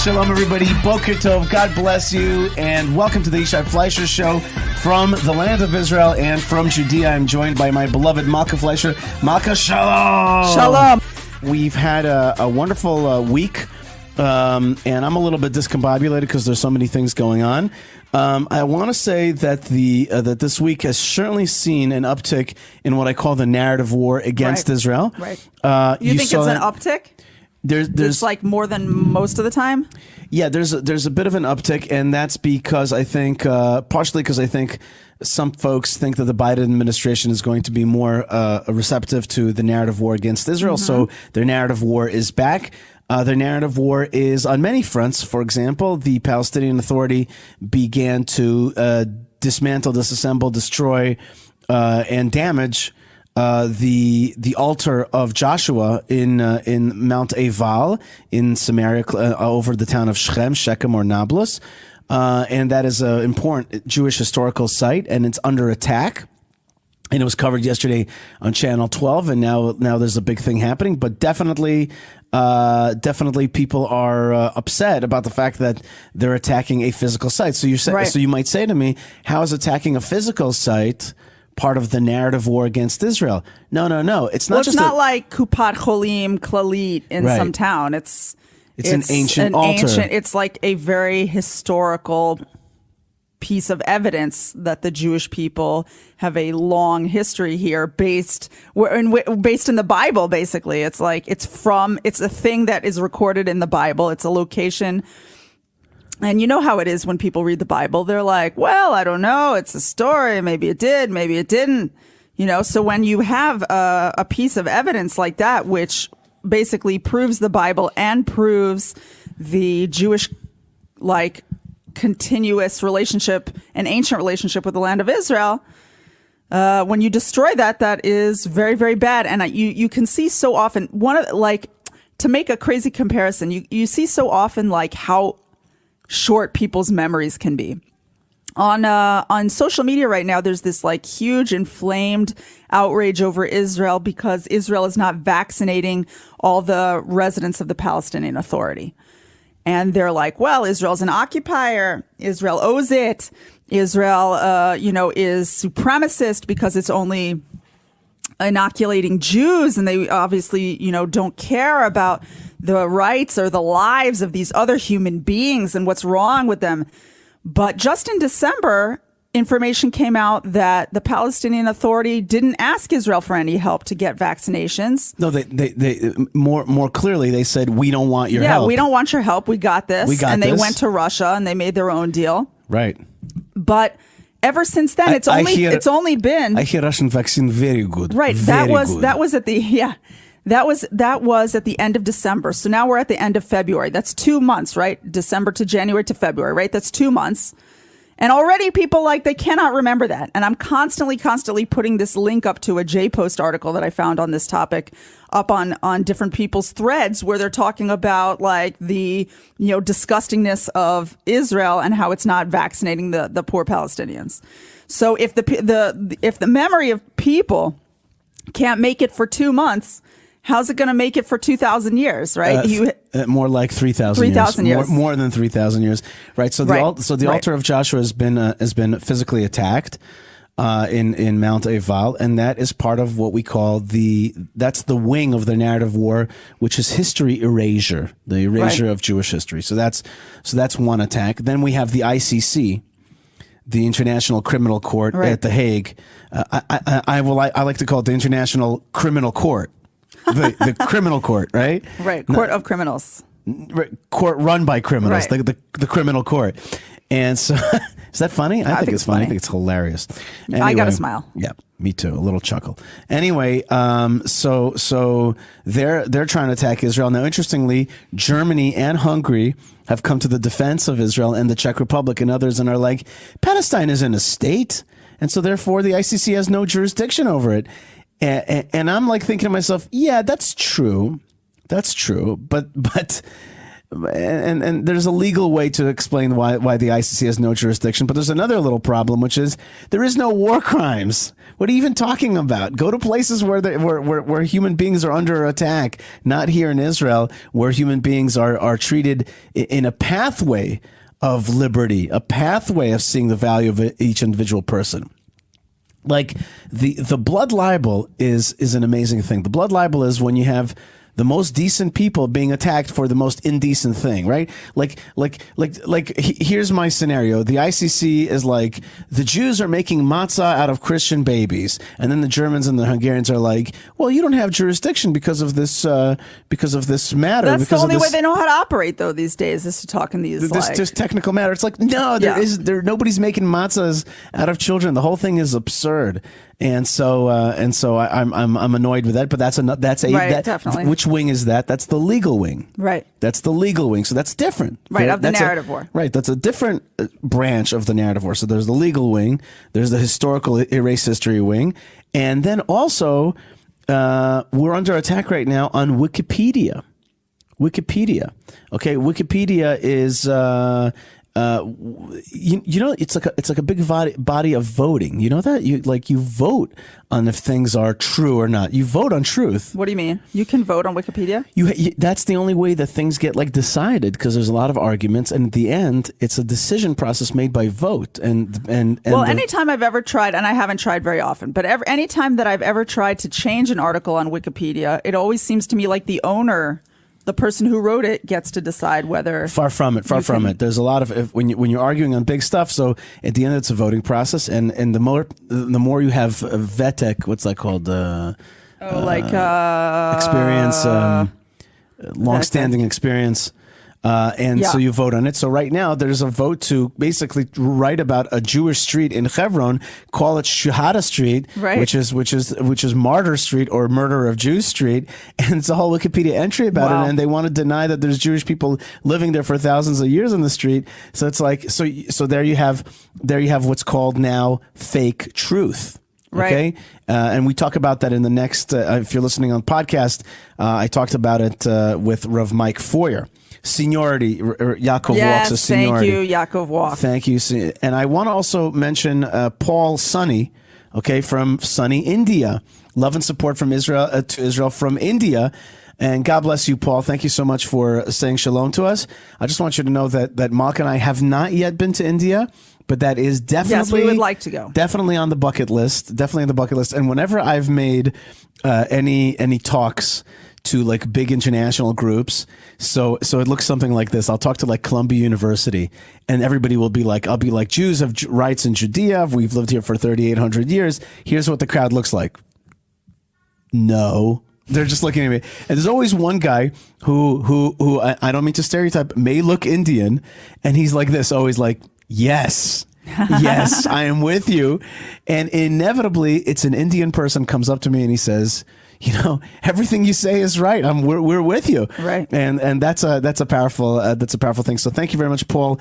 Shalom, everybody. Boker Tov. God bless you. And welcome to the Yishai Fleisher Show from the land of Israel and from Judea. I'm joined by my beloved Malka Fleisher. Malka, shalom. Shalom. We've had a wonderful week, and I'm a little bit discombobulated because there's so many things going on. I want to say that that this week has certainly seen an uptick in what I call the narrative war against Israel. Right. You think it's an uptick? There's like more than most of the time? Yeah, there's a bit of an uptick, and that's because I think, partially because I think some folks think that the Biden administration is going to be more receptive to the narrative war against Israel, so their narrative war is back. Their narrative war is on many fronts. For example, the Palestinian Authority began to dismantle, disassemble, destroy, and damage the altar of Joshua in Mount Eval in Samaria, over the town of Shechem or Nablus, and that is an important Jewish historical site, and it's under attack. And it was covered yesterday on Channel 12, and now there's a big thing happening. But definitely people are upset about the fact that they're attacking a physical site. So so you might say to me, how is attacking a physical site part of the narrative war against Israel? No. It's not it's not like Kupat Cholim Klalit in some town. It's an ancient altar. It's like a very historical piece of evidence that the Jewish people have a long history here based in the Bible. Basically, it's a thing that is recorded in the Bible. It's a location. And you know how it is when people read the Bible. They're like, well, I don't know. It's a story. Maybe it did. Maybe it didn't. So when you have a piece of evidence like that, which basically proves the Bible and proves the Jewish, continuous relationship, an ancient relationship with the land of Israel, when you destroy that is very, very bad. And you can see so often, to make a crazy comparison, you see so often how short people's memories can be. On social media right now, there's this huge inflamed outrage over Israel because Israel is not vaccinating all the residents of the Palestinian Authority. And they're like, well, Israel's an occupier. Israel owes it. Israel, is supremacist because it's only inoculating Jews. And they obviously, don't care about the rights or the lives of these other human beings and what's wrong with them. But just in December, information came out that the Palestinian Authority didn't ask Israel for any help to get vaccinations. No, they more clearly they said, we don't want your help. Yeah, we don't want your help. We got this. They went to Russia and they made their own deal. Right. But ever since then, it's only been. I hear Russian vaccine very good. Right. That was at the end of December. So now we're at the end of February. That's 2 months, right? December to January to February, right? That's 2 months. And already people they cannot remember that. And I'm constantly putting this link up to a JPost article that I found on this topic up on different people's threads where they're talking about the, disgustingness of Israel and how it's not vaccinating the poor Palestinians. So if the memory of people can't make it for 2 months, how's it going to make it for 2,000 years, right? More like 3,000 years. 3,000 years. More than 3,000 years, right? So the altar of Joshua has been physically attacked in Mount Eval, and that is part of what we call that's the wing of the narrative war, which is history erasure, the erasure of Jewish history. So that's one attack. Then we have the ICC, the International Criminal Court at The Hague. I like to call it the International Criminal Court. The criminal court, right? Right. Court of criminals. Court run by criminals. Right. The criminal court. And so, is that funny? I think it's funny. I think it's hilarious. Anyway, I got a smile. Yeah, me too. A little chuckle. Anyway, so they're trying to attack Israel. Now, interestingly, Germany and Hungary have come to the defense of Israel, and the Czech Republic and others, and are like, Palestine isn't a state, and so therefore the ICC has no jurisdiction over it. And I'm thinking to myself, yeah, that's true. But and there's a legal way to explain why the ICC has no jurisdiction, but there's another little problem, which is there is no war crimes. What are you even talking about? Go to places where human beings are under attack, not here in Israel, where human beings are treated in a pathway of liberty, a pathway of seeing the value of each individual person. Like the blood libel is an amazing thing. The blood libel is when you have the most decent people being attacked for the most indecent thing, right? Here's my scenario. The ICC is like, the Jews are making matzah out of Christian babies. And then the Germans and the Hungarians are like, well, you don't have jurisdiction because of this matter. That's because the only of way this, they know how to operate, though, these days, is to talk in these, this technical matter. It's like, no, nobody's making matzahs out of children. The whole thing is absurd. And so I'm annoyed with that, but definitely. Which wing is that? That's the legal wing. Right. That's the legal wing. So that's different. Right, of the That's narrative war. Right. That's a different branch of the narrative war. So there's the legal wing, there's the historical erase history wing, and then also we're under attack right now on Wikipedia. Okay, Wikipedia is it's like a big body of voting. You know that you vote on if things are true or not. You vote on truth. What do you mean? You can vote on Wikipedia? That's the only way that things get decided, because there's a lot of arguments, and at the end, it's a decision process made by vote. Anytime I've ever tried, and I haven't tried very often, but any time that I've ever tried to change an article on Wikipedia, it always seems to me like the owner, the person who wrote it, gets to decide whether. Far from it. There's a lot of when you're arguing on big stuff. So at the end, it's a voting process, and the more you have vetek, what's that called? Experience, long-standing experience. So you vote on it. So right now there's a vote to basically write about a Jewish street in Hebron, call it Shahada Street, right, which is Martyr Street or Murder of Jews Street, and it's a whole Wikipedia entry about it, and they want to deny that there's Jewish people living there for thousands of years on the street. So it's like so there you have what's called now fake truth. Okay. Right. And we talk about that in the next, if you're listening on podcast, I talked about it with Rav Mike Foyer. Seniority, Yaakov Walks of seniority. Thank you, Yaakov Walk. Thank you. And I want to also mention Paul Sunny, from Sunny, India. Love and support from Israel to Israel from India. And God bless you, Paul. Thank you so much for saying shalom to us. I just want you to know that Malka and I have not yet been to India, but that is definitely, yes, we would like to go. Definitely on the bucket list. And whenever I've made any talks to big international groups, so it looks something like this. I'll talk to Columbia University, and everybody will be like, I'll be like, Jews have rights in Judea. We've lived here for 3,800 years. Here's what the crowd looks like. No. They're just looking at me. And there's always one guy who I don't mean to stereotype, may look Indian, and he's like this, always like, yes, I am with you. And inevitably, it's an Indian person comes up to me and he says, everything you say is right. We're with you. Right. And that's a powerful thing. So thank you very much, Paul,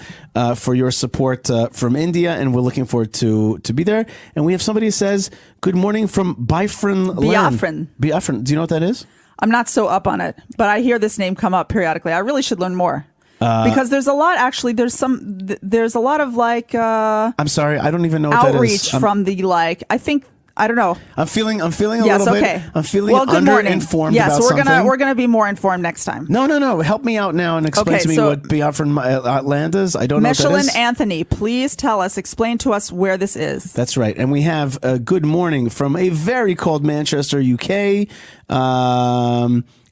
for your support from India, and we're looking forward to be there. And we have somebody who says, good morning from Biafran land. Biafran. Do you know what that is? I'm not so up on it, but I hear this name come up periodically. I really should learn more. Because there's a lot, actually, there's a lot of I'm sorry, I don't even know what outreach that is. from I think, I don't know. I'm feeling a little okay. bit. I'm feeling good underinformed yes, about something. We're gonna be more informed next time. No. Help me out now and explain to me what Biafran land is. I don't know what that is. Anthony, please explain to us where this is. That's right. And we have a good morning from a very cold Manchester, UK.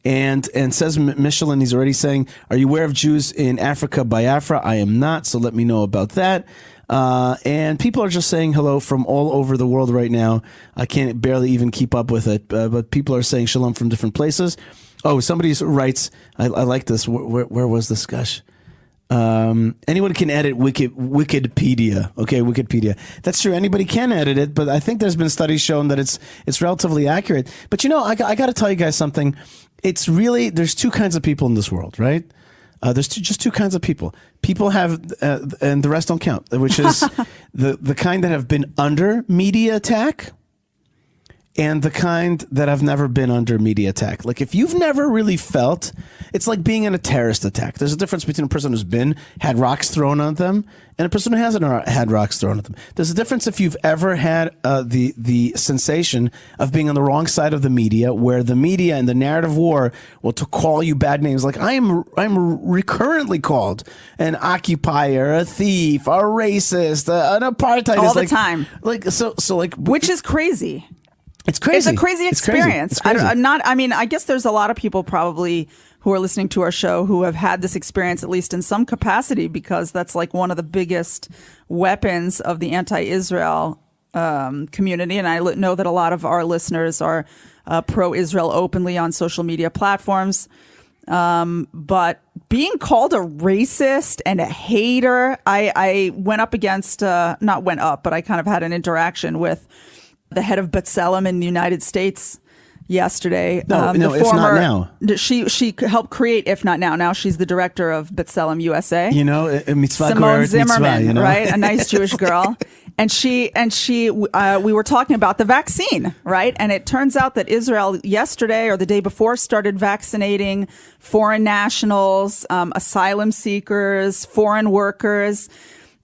And says Michelin, he's already saying, are you aware of Jews in Africa, Biafra? I am not, so let me know about that. And people are just saying hello from all over the world right now. I can't barely even keep up with it, but people are saying shalom from different places. Oh, somebody writes, I like this. Where was this, gosh? Anyone can edit Wikipedia. Okay, Wikipedia. That's true. Anybody can edit it, but I think there's been studies showing that it's relatively accurate. But I got to tell you guys something. It's really, there's two kinds of people in this world, right? There's just two kinds of people. People have, and the rest don't count, which is the kind that have been under media attack, and the kind that have never been under media attack. Like if you've never really felt, it's like being in a terrorist attack. There's a difference between a person who's had rocks thrown on them and a person who hasn't had rocks thrown at them. There's a difference if you've ever had the sensation of being on the wrong side of the media, where the media and the narrative war will to call you bad names. Like I'm recurrently called an occupier, a thief, a racist, an apartheid. All the like, time. Like so like which is crazy. It's crazy. It's a crazy experience. It's crazy. I guess there's a lot of people probably who are listening to our show who have had this experience, at least in some capacity, because that's like one of the biggest weapons of the anti-Israel community. And I know that a lot of our listeners are pro-Israel openly on social media platforms. But being called a racist and a hater, I went up against, not went up, but I kind of had an interaction with the head of B'Tselem in the United States yesterday. No, If Not Now. She helped create If Not Now. Now she's the director of B'Tselem USA. You know, mitzvah Simone Zimmerman, mitzvah, you know? right? A nice Jewish girl. And we were talking about the vaccine, right? And it turns out that Israel yesterday or the day before started vaccinating foreign nationals, asylum seekers, foreign workers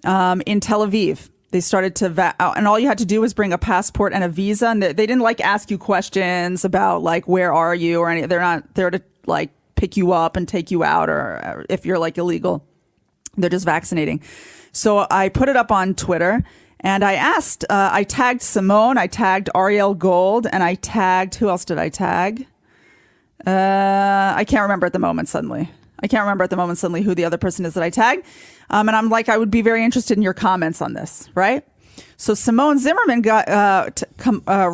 in Tel Aviv. They started to and all you had to do was bring a passport and a visa, and they didn't like ask you questions about like where are you or any. They're not there to like pick you up and take you out, or if you're like illegal. They're just vaccinating. So I put it up on Twitter, and I asked. I tagged Simone, I tagged Ariel Gold, and I tagged, who else did I tag? I can't remember at the moment. Suddenly who the other person is that I tagged. And I'm like, I would be very interested in your comments on this, right? So Simone Zimmerman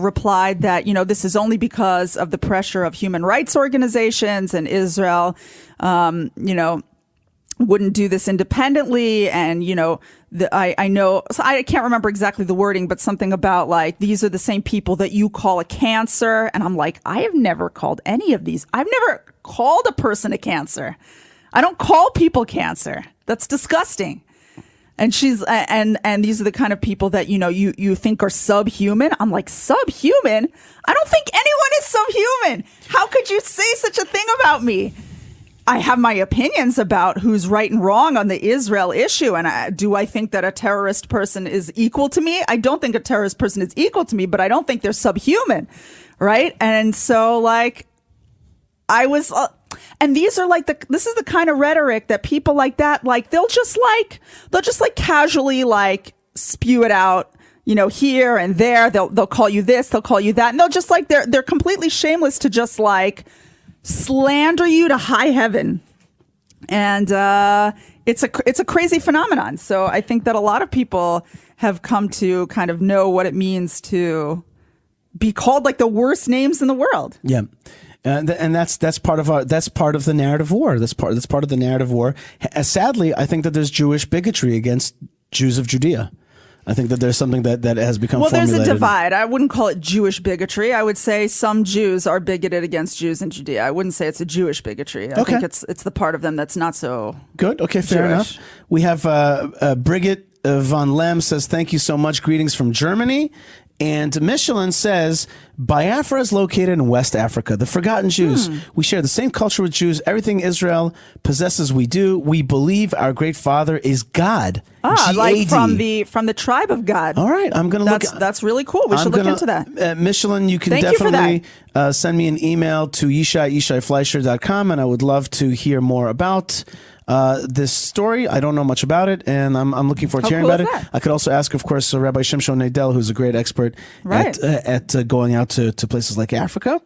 replied that, this is only because of the pressure of human rights organizations, and Israel, wouldn't do this independently. And, I know, so I can't remember exactly the wording, but something about like, these are the same people that you call a cancer. And I'm like, I have never called any of these. I've never called a person a cancer. I don't call people cancer. That's disgusting. And and these are the kind of people that, you think are subhuman. I'm like, subhuman? I don't think anyone is subhuman. How could you say such a thing about me? I have my opinions about who's right and wrong on the Israel issue. And do I think that a terrorist person is equal to me? I don't think a terrorist person is equal to me, but I don't think they're subhuman. Right. And so like I was, and these are like this is the kind of rhetoric that people like that, like they'll just casually like spew it out, here and there. They'll call you this, they'll call you that. And they'll just like, they're completely shameless to just like slander you to high heaven. And it's a crazy phenomenon. So I think that a lot of people have come to kind of know what it means to be called like the worst names in the world. Yeah. And that's part of the narrative war. That's part of the narrative war. Sadly, I think that there's Jewish bigotry against Jews of Judea. I think that there's something that has become formulated. There's a divide. I wouldn't call it Jewish bigotry. I would say some Jews are bigoted against Jews in Judea. I wouldn't say it's a Jewish bigotry. I think it's the part of them that's not so good. Okay, fair Jewish. enough. We have Brigitte von Lem says, thank you so much. Greetings from Germany. And Michelin says, Biafra is located in West Africa, the forgotten Jews. We share the same culture with Jews. Everything Israel possesses, we do. We believe our great father is God. G-A-D. Like from the tribe of God. All right, I'm going to look. That's really cool. We should look into that. Michelin, you can definitely send me an email to yishai@yishaifleischer.com, and I would love to hear more about this story. I don't know much about it, and I'm looking forward to hearing about it. I could also ask, of course, Rabbi Shimshon Nadel, who's a great expert at going out to places like Africa.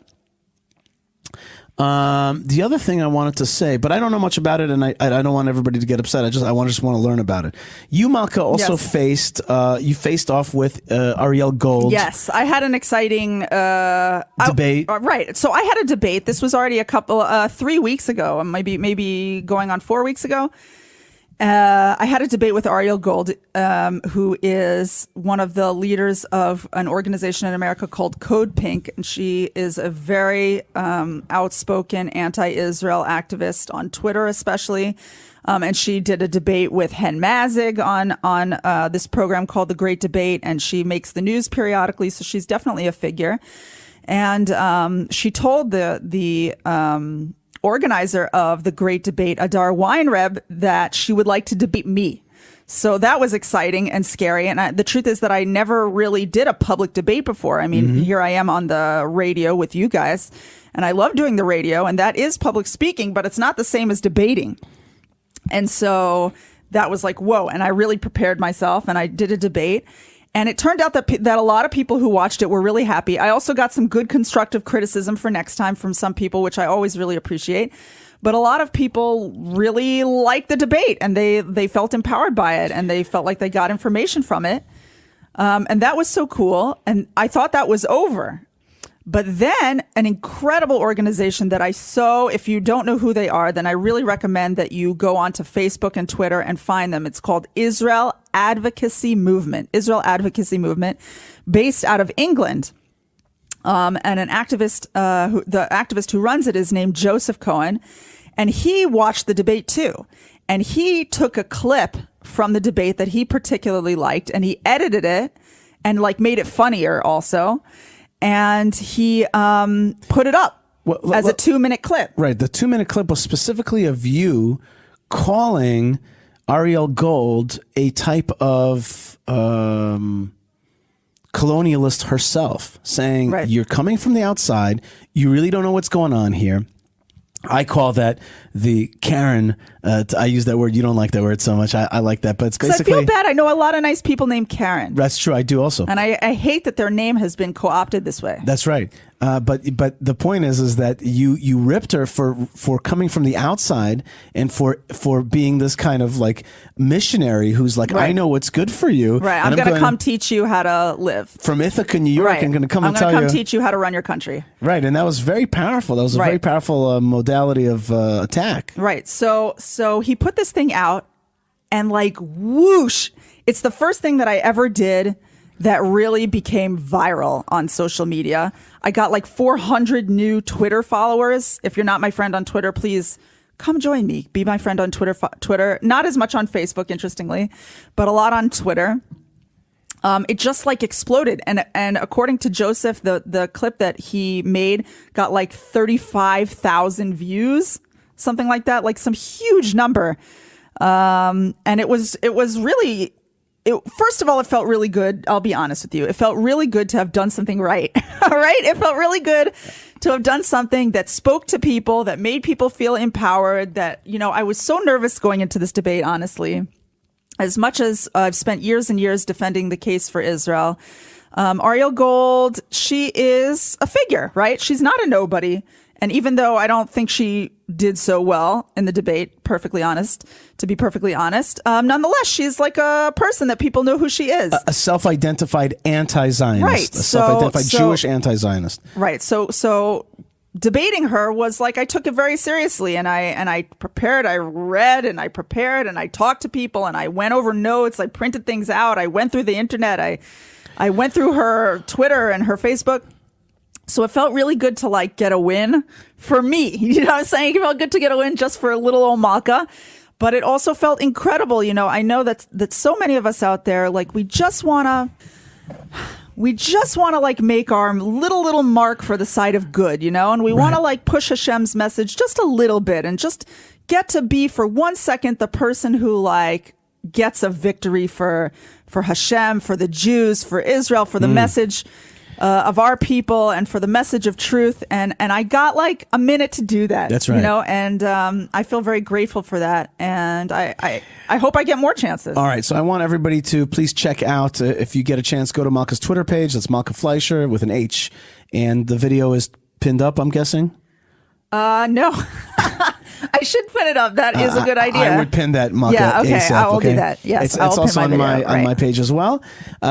The other thing I wanted to say, but I don't know much about it, and I don't want everybody to get upset. I just want to learn about it. You, Malka, also faced off with Ariel Gold. Yes, I had an exciting debate. Right. So I had a debate. This was already 3 weeks ago, maybe going on 4 weeks ago. I had a debate with Ariel Gold, who is one of the leaders of an organization in America called Code Pink. And she is a very outspoken anti-Israel activist on Twitter, especially. And she did a debate with Hen Mazzig on this program called The Great Debate. And she makes the news periodically. So she's definitely a figure. And she told the organizer of the Great Debate, Adar Weinreb, that she would like to debate me. So that was exciting and scary. And the truth is that I never really did a public debate before. I mean, here I am on the radio with you guys, and I love doing the radio, and that is public speaking, but it's not the same as debating. And so that was like, whoa. And I really prepared myself, and I did a debate. And it turned out that a lot of people who watched it were really happy. I also got some good constructive criticism for next time from some people, which I always really appreciate. But a lot of people really liked the debate, and they felt empowered by it, and they felt like they got information from it. And that was so cool. And I thought that was over. But then an incredible organization that if you don't know who they are, then I really recommend that you go onto Facebook and Twitter and find them. It's called Israel Advocacy Movement, based out of England. And an activist, the activist who runs it is named Joseph Cohen. And he watched the debate too. And he took a clip from the debate that he particularly liked, and he edited it and made it funnier also. And he put it up as a 2-minute clip. Right. The 2-minute clip was specifically of you calling Ariel Gold a type of colonialist herself, saying, you're coming from the outside. You really don't know what's going on here. I call that the Karen. I use that word. You don't like that word so much. I like that, but it's basically. I feel bad. I know a lot of nice people named Karen. That's true. I do also, and I hate that their name has been co-opted this way. That's right. But the point is that you ripped her for coming from the outside and for being this kind of missionary who's I know what's good for you. Right. I'm going to come teach you how to live. From Ithaca, New York, I'm going to come and tell you. I'm going to come teach you how to run your country. Right. And that was very powerful. That was a very powerful modality of attack. Right. So he put this thing out, and whoosh, it's the first thing that I ever did that really became viral on social media. I got 400 new Twitter followers. If you're not my friend on Twitter, please come join me. Be my friend on Twitter. Not as much on Facebook, interestingly, but a lot on Twitter. It just exploded. And according to Joseph, the clip that he made got 35,000 views, something like that, some huge number. And it was really, first of all, it felt really good. I'll be honest with you. It felt really good to have done something right. All right. It felt really good to have done something that spoke to people, that made people feel empowered, that, I was so nervous going into this debate, honestly. As much as I've spent years and years defending the case for Israel, Ariel Gold, she is a figure, right? She's not a nobody. And even though I don't think she did so well in the debate, to be perfectly honest, nonetheless, she's a person that people know who she is. A self-identified anti-Zionist. Right. A self-identified Jewish anti-Zionist. Right. So debating her was I took it very seriously, and I prepared, I read, and I prepared, and I talked to people, and I went over notes, I printed things out, I went through the internet, I went through her Twitter and her Facebook. So it felt really good to get a win for me. You know what I'm saying? It felt good to get a win just for little old Malka. But it also felt incredible. I know that so many of us out there, we just want to make our little mark for the side of good, and we want to push Hashem's message just a little bit and just get to be for 1 second the person who gets a victory for Hashem, for the Jews, for Israel, for the message of our people, and for the message of truth. And I got a minute to do that. That's right. And I feel very grateful for that. And I hope I get more chances. All right. So I want everybody to please check out, if you get a chance, go to Malka's Twitter page. That's Malka Fleischer with an H. And the video is pinned up, I'm guessing? No. I should put it up. That is a good idea. I would pin that, Malka. Yeah, okay, ASAP, I will do okay? that. Yes, it's I will also pin on my video, on right. my page as well.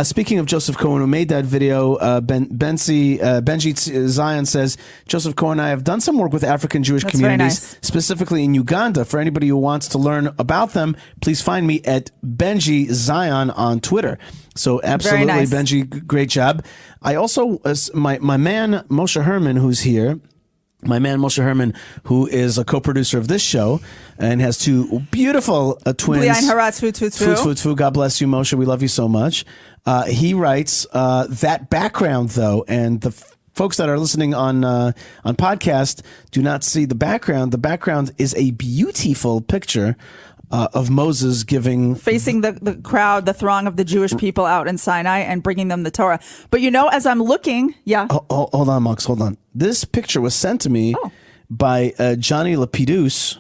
Speaking of Joseph Cohen, who made that video, Benji Zion says, Joseph Cohen and I have done some work with African Jewish That's very communities, nice. specifically in Uganda. For anybody who wants to learn about them, please find me at Benji Zion on Twitter. So absolutely, nice. Benji, great job. I also, my man Moshe Herman, who's here. My man Moshe Herman, who is a co-producer of this show and has two beautiful twins. Bli Ayin Hara, tfu, tfu, tfu. Tfu, tfu, tfu. God bless you, Moshe. We love you so much. He writes that background, though, and the folks that are listening on podcast do not see the background. The background is a beautiful picture of Moses giving Facing the crowd, the throng of the Jewish people out in Sinai and bringing them the Torah. But you know, as I'm looking, yeah. Hold on, Max. Hold on. This picture was sent to me by Johnny Lapidus,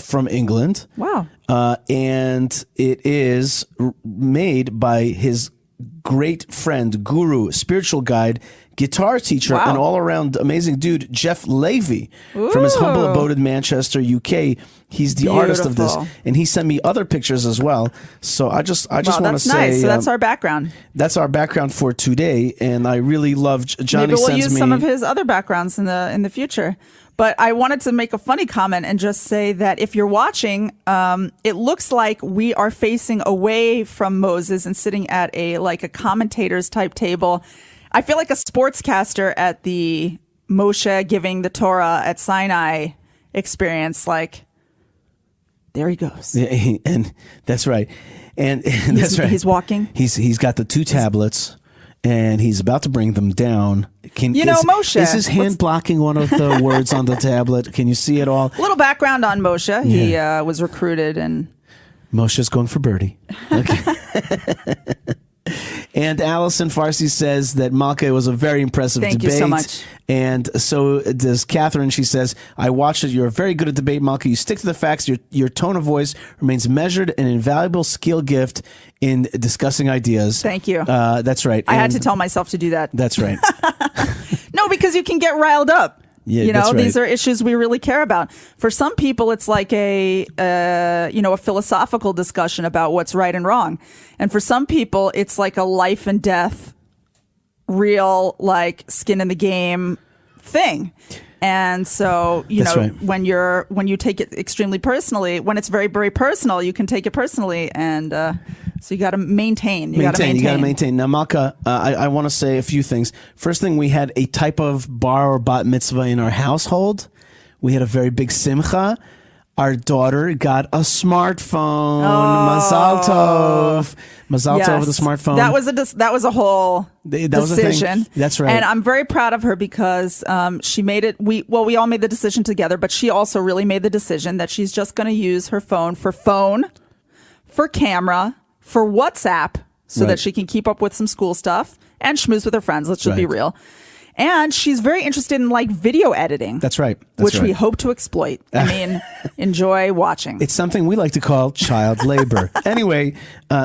from England. Wow. And it is made by his great friend, guru, spiritual guide, guitar teacher, Wow. and all-around amazing dude, Jeff Levy, from his humble Ooh. abode in Manchester, UK. He's the artist of this, Beautiful. and he sent me other pictures as well. So I just Wow, want to that's say nice. So that's our background. that's our background for today, and I really love Johnny. Maybe we'll sends use me some of his other backgrounds in the future. But I wanted to make a funny comment and just say that if you're watching, it looks like we are facing away from Moses and sitting at a commentator's type table. I feel like a sportscaster at the Moshe giving the Torah at Sinai experience. Like, there he goes. Yeah, and that's right, and that's right. He's walking. He's got the two tablets, and he's about to bring them down. Moshe. Is his hand blocking one of the words on the tablet? Can you see it all? A little background on Moshe. He was recruited and Moshe's going for birdie. Okay. And Allison Farsi says that Malka was a very impressive Thank debate. you so much. And so does Catherine. She says, I watched it. You're very good at debate, Malka. You stick to the facts. Your tone of voice remains measured, an invaluable skill gift in discussing ideas. Thank you. That's right. I had And to tell myself to do that. That's right. No, because you can get riled up. Yeah, that's right. These are issues we really care about. For some people, it's like a philosophical discussion about what's right and wrong. And for some people, it's like a life and death, real, like skin in the game thing. And so, That's right. when you take it extremely personally, when it's very, very personal, you can take it personally. And so you got to maintain. You got to maintain. Now, Malka, I want to say a few things. First thing, we had a type of bar or bat mitzvah in our household. We had a very big simcha. Our daughter got a smartphone. Mazal tov. Mazal tov with a smartphone. That was a whole That was a thing. decision. That's right. And I'm very proud of her because she made it. We all made the decision together, but she also really made the decision that she's just going to use her phone, for camera, for WhatsApp, so Right. that she can keep up with some school stuff and schmooze with her friends. Let's just be Right. real. And she's very interested in video editing. That's right. Which we hope to exploit. I mean, enjoy watching. It's something we like to call child labor. Anyway,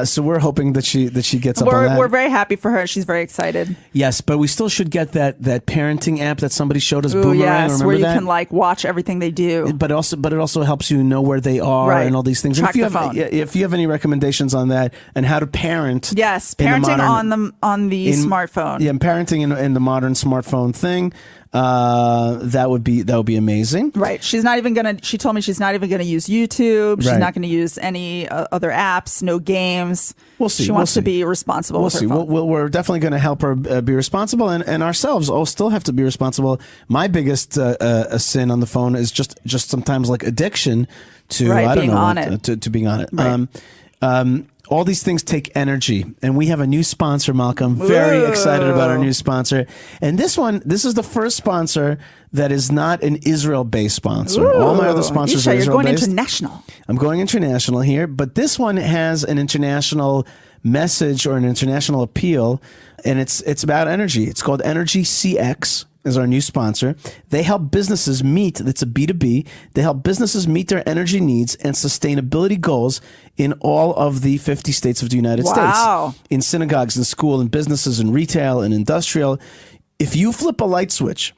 so we're hoping that she gets up on that. We're very happy for her. She's very excited. Yes, but we still should get that parenting app that somebody showed us. Ooh, Boomerang. yes, Remember where you that? can watch everything they do. But it also helps you know where they are Right. and all these things. Track if you the have phone. if you have any recommendations on that and how to parent, Yes, in the parenting modern- on the smartphone. Yeah, parenting in the modern smartphone thing. That would be amazing. Right. She told me she's not even gonna use YouTube. She's Right. not gonna use any other apps. No games. We'll see. She wants to be responsible. We'll with her see. phone. We're definitely going to help her be responsible, and ourselves all still have to be responsible. My biggest sin on the phone is just sometimes like addiction to Right, I don't being know on what, it. to being on it. Right. All these things take energy, and we have a new sponsor, Malcolm. Very excited about our new sponsor, and this is the first sponsor that is not an Israel-based sponsor. All my other sponsors Isha, are you're going Israel-based. international. I'm going international here, but this one has an international message or an international appeal, and it's about energy. It's called Energy CX. Is our new sponsor. They help businesses meet, it's a B2B, they help businesses meet their energy needs and sustainability goals in all of the 50 states of the United Wow. States. In synagogues, in school, in businesses, in retail, in industrial. if you flip a light switch,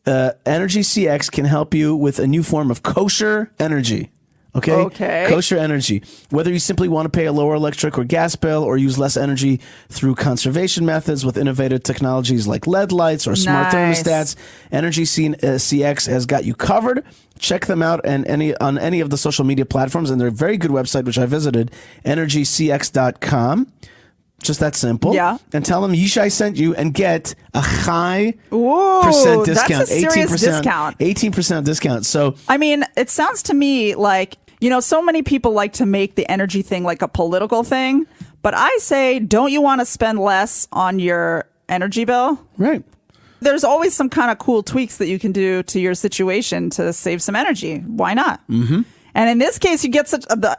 Energy CX can help you with a new form of kosher energy. Okay. Kosher energy. Whether you simply want to pay a lower electric or gas bill or use less energy through conservation methods with innovative technologies like LED lights or smart Nice. thermostats, Energy CX has got you covered. Check them out on any of the social media platforms, and they're a very good website, which I visited, energycx.com. Just that simple. Yeah. And tell them Yishai sent you and get a high Whoa, percent that's discount. a serious 18%, discount. 18% discount. So I mean, it sounds to me like, so many people like to make the energy thing like a political thing, but I say, don't you want to spend less on your energy bill? right. There's always some kind of cool tweaks that you can do to your situation to save some energy. Why not? Mm-hmm. And in this case, you get the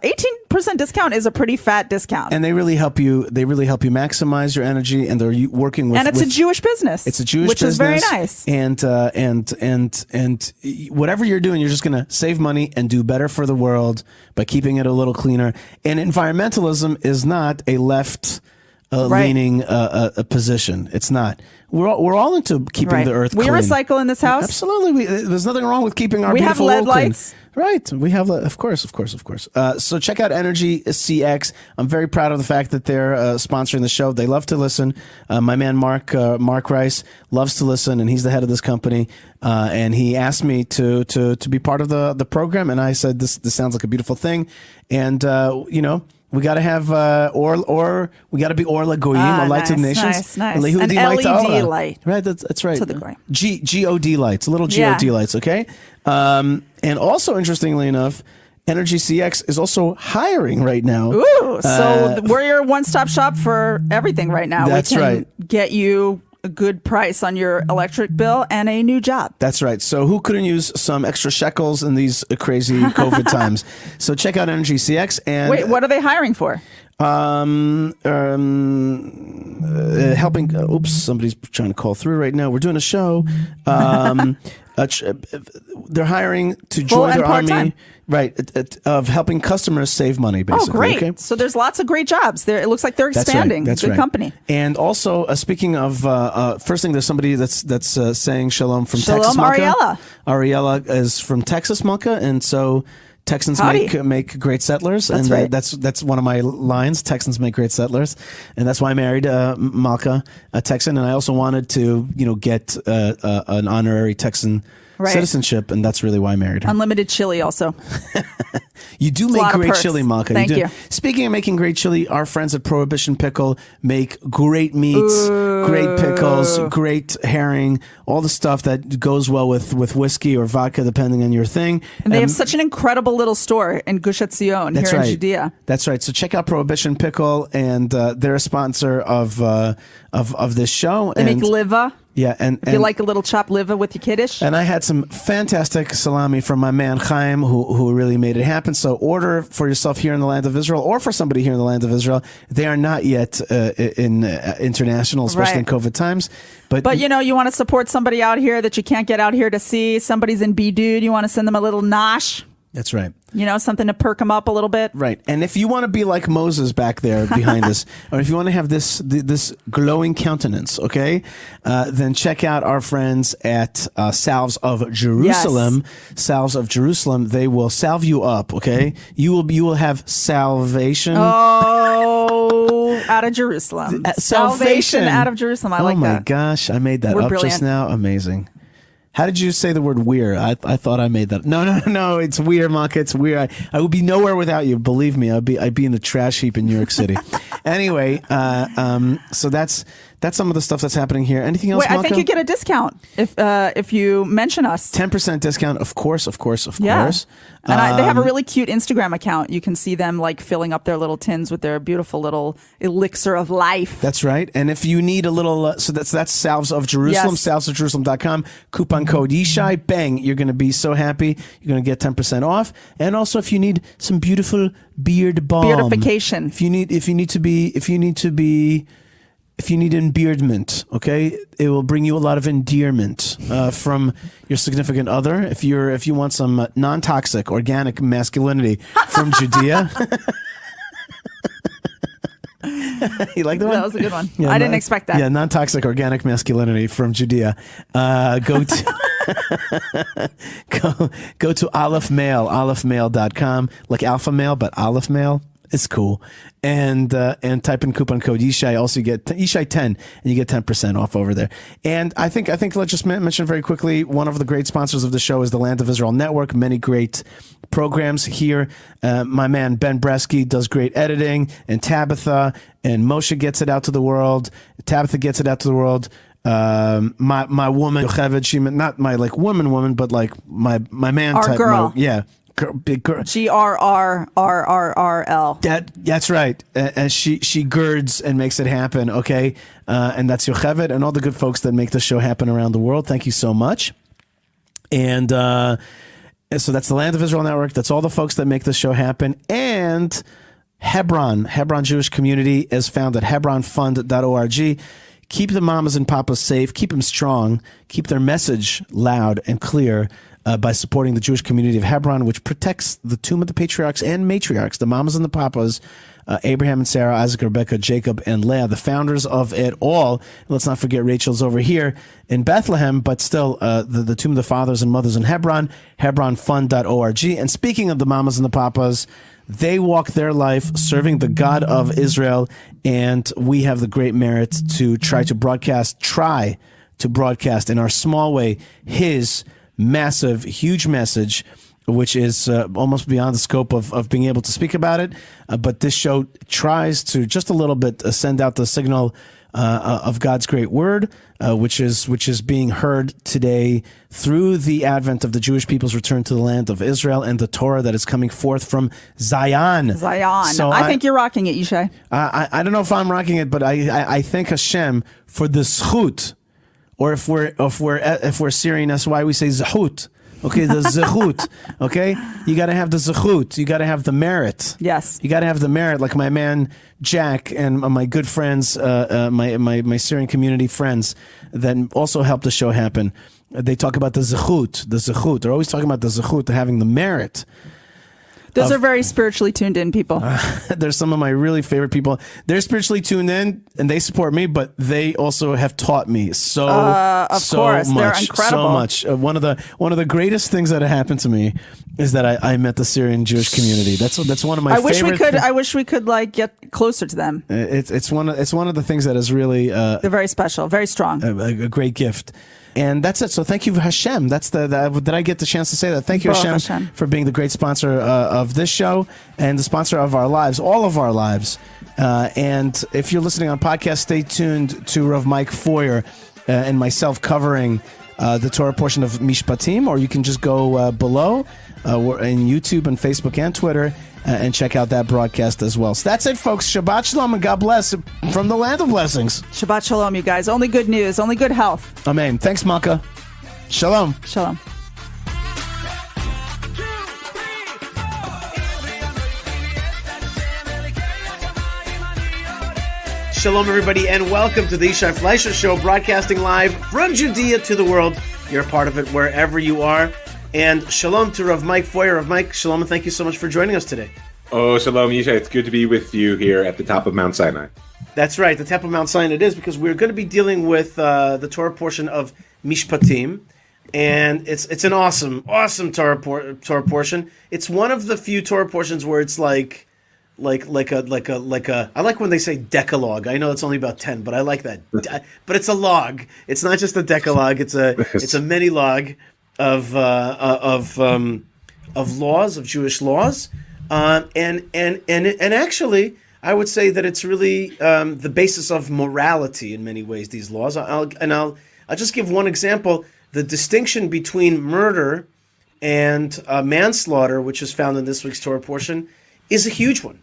18% discount is a pretty fat discount. And they really help you. They really help you maximize your energy, and they're working with. And it's a Jewish business. It's a Jewish which business, is very nice. And whatever you're doing, you're just going to save money and do better for the world by keeping it a little cleaner. And environmentalism is not a left leaning a position. It's not. We're all into keeping the earth we clean. recycle in this house. Absolutely. There's nothing wrong with keeping our We have beautiful LED world clean. lights. Right. We have, of course. So check out Energy CX. I'm very proud of the fact that they're sponsoring the show. They love to listen. My man, Mark Rice, loves to listen, and he's the head of this company. And he asked me to be part of the program. And I said, this sounds like a beautiful thing. And, we got to have, or we got to be Orla Goyim, a light to the nations. Nice. Lehudi An Light to LED Orla. light. Right, that's right. To the Goyim. God lights, little God lights, okay? And also, interestingly enough, Energy CX is also hiring right now. Ooh, so we're your one-stop shop for everything right now. That's we can right. get you a good price on your electric bill and a new job. That's right. So who couldn't use some extra shekels in these crazy COVID times? So check out Energy CX. And Wait, what are they hiring for? helping. Oops, somebody's trying to call through right now. We're doing a show. They're hiring to join and their part-time. army, right? Of helping customers save money, basically. Oh, great. Okay? So there's lots of great jobs there. It looks like they're expanding. That's Good right. company. And also, speaking of, first thing, there's somebody that's saying shalom from Shalom, Texas. Malka. Ariella. Ariella is from Texas, Malka, and so Texans Howdy. make great settlers, That's and right. that's one of my lines. Texans make great settlers, and that's why I married Malka, a Texan, and I also wanted to get an honorary Texan. Right. Citizenship, and that's really why I married her. Unlimited chili also. You do a make lot of great perks. chili, Malka. Thank do. you. Speaking of making great chili, our friends at Prohibition Pickle make great meats, great pickles, great herring, all the stuff that goes well with whiskey or vodka, depending on your thing. And they have such an incredible little store in Gush Etzion That's here right. in Judea. That's right. So check out Prohibition Pickle, and they're a sponsor of this show. They make liver. Yeah, and If you like a little chopped liver with your kiddish. And I had some fantastic salami from my man Chaim, who really made it happen. So order for yourself here in the land of Israel, or for somebody here in the land of Israel. They are not yet in international, especially in Right. COVID times. But you want to support somebody out here that you can't get out here to see. Somebody's in B-Dude. You want to send them a little nosh. That's right. Something to perk them up a little bit. Right. And if you want to be like Moses back there behind us, or if you want to have this glowing countenance, okay, then check out our friends at Salves of Jerusalem. Yes. Salves of Jerusalem. They will salve you up, okay? You will have salvation. Oh, out of Jerusalem. Salvation out of Jerusalem. I like that. Oh my gosh, I made that We're up brilliant. just now. Amazing. How did you say the word weir? I thought I made that. No. It's weir, Malka. It's weir. I would be nowhere without you. Believe me, I'd be in the trash heap in New York City. Anyway, so that's some of the stuff that's happening here. Anything else, Wait, I Malka? think you get a discount if you mention us. 10% discount, of course. Yeah. And they have a really cute Instagram account. You can see them like filling up their little tins with their beautiful little elixir of life. That's right. And if you need a little, so that's Salves of Jerusalem, Yes. salvesofjerusalem.com, coupon code Yishai, bang, you're going to be so happy. You're going to get 10% off. And also if you need some beautiful beard balm. Beardification. If you need endearment, okay, it will bring you a lot of endearment from your significant other. If you want some non-toxic organic masculinity from Judea. You like that one? That was a good one. I didn't expect that. Yeah, non-toxic organic masculinity from Judea. Go to go to Aleph Male, alephmale.com, like alpha male, but Aleph Male. It's cool. And type in coupon code Yishai. Also, you get Yishai 10, and you get 10% off over there. And I think let's just mention very quickly, one of the great sponsors of the show is the Land of Israel Network. Many great programs here. My man Ben Bresky does great editing, and Tabitha and Moshe gets it out to the world. Tabitha gets it out to the world. My woman Yocheved, she not my like woman, but like my man Our type. girl. Big girl. GRRRRL. That's right. And she girds and makes it happen. Okay. And that's Yocheved and all the good folks that make the show happen around the world. Thank you so much. And so that's the Land of Israel Network. That's all the folks that make the show happen. And Hebron Jewish Community is found at hebronfund.org. Keep the mamas and papas safe. Keep them strong. Keep their message loud and clear. By supporting the Jewish community of Hebron, which protects the tomb of the patriarchs and matriarchs, the mamas and the papas, Abraham and Sarah, Isaac, Rebecca, Jacob, and Leah, the founders of it all. Let's not forget Rachel's over here in Bethlehem, but still the tomb of the fathers and mothers in Hebron, hebronfund.org. And speaking of the mamas and the papas, they walk their life serving the God of Israel, and we have the great merit to try to broadcast in our small way his massive, huge message, which is almost beyond the scope of being able to speak about it. But this show tries to just a little bit send out the signal of God's great word, which is being heard today through the advent of the Jewish people's return to the land of Israel and the Torah that is coming forth from Zion. So I think you're rocking it, Yishai. I don't know if I'm rocking it, but I thank Hashem for the zchut. Or if we're Syrian, that's why we say zahut. Okay, the zahut. Okay, you got to have the zahut. You got to have the merit. Yes, you got to have the merit. Like my man Jack and my good friends, my Syrian community friends that also helped the show happen. They talk about the zahut. The zahut. They're always talking about the zahut, having the merit. Those are very spiritually tuned in people. They're some of my really favorite people. They're spiritually tuned in and they support me, but they also have taught me so course, they're incredible. So much. One of the greatest things that have happened to me is that I met the Syrian Jewish community. That's one of my favorite. I wish we could like get closer to them. It's one of the things that is really they're very special, very strong, a great gift. And that's it. So thank you, Hashem. Did I get the chance to say that? Thank you, Hashem, for being the great sponsor of this show and the sponsor of our lives, all of our lives. And if you're listening on podcast, stay tuned to Rav Mike Foyer and myself covering the Torah portion of Mishpatim, or you can just go below in YouTube and Facebook and Twitter and check out that broadcast as well. So that's it, folks. Shabbat Shalom and God bless from the land of blessings. Shabbat Shalom, you guys. Only good news, only good health. Amen. Thanks, Malka. Shalom. Shalom. Shalom, everybody, and welcome to the Yishai Fleischer Show, broadcasting live from Judea to the world. You're a part of it wherever you are. And shalom to Rav Mike Foyer. Rav Mike, shalom, and thank you so much for joining us today. Oh, shalom, Yishai. It's good to be with you here at the top of Mount Sinai. That's right, the top of Mount Sinai it is, because we're going to be dealing with the Torah portion of Mishpatim. And it's an awesome Torah portion. It's one of the few Torah portions where it's like a I like when they say decalogue. I know it's only about 10, but I like that. But it's a log. It's not just a decalogue. It's a many log of laws, of Jewish laws, and actually I would say that it's really the basis of morality in many ways. These laws. I'll just give one example. The distinction between murder and manslaughter, which is found in this week's Torah portion, is a huge one.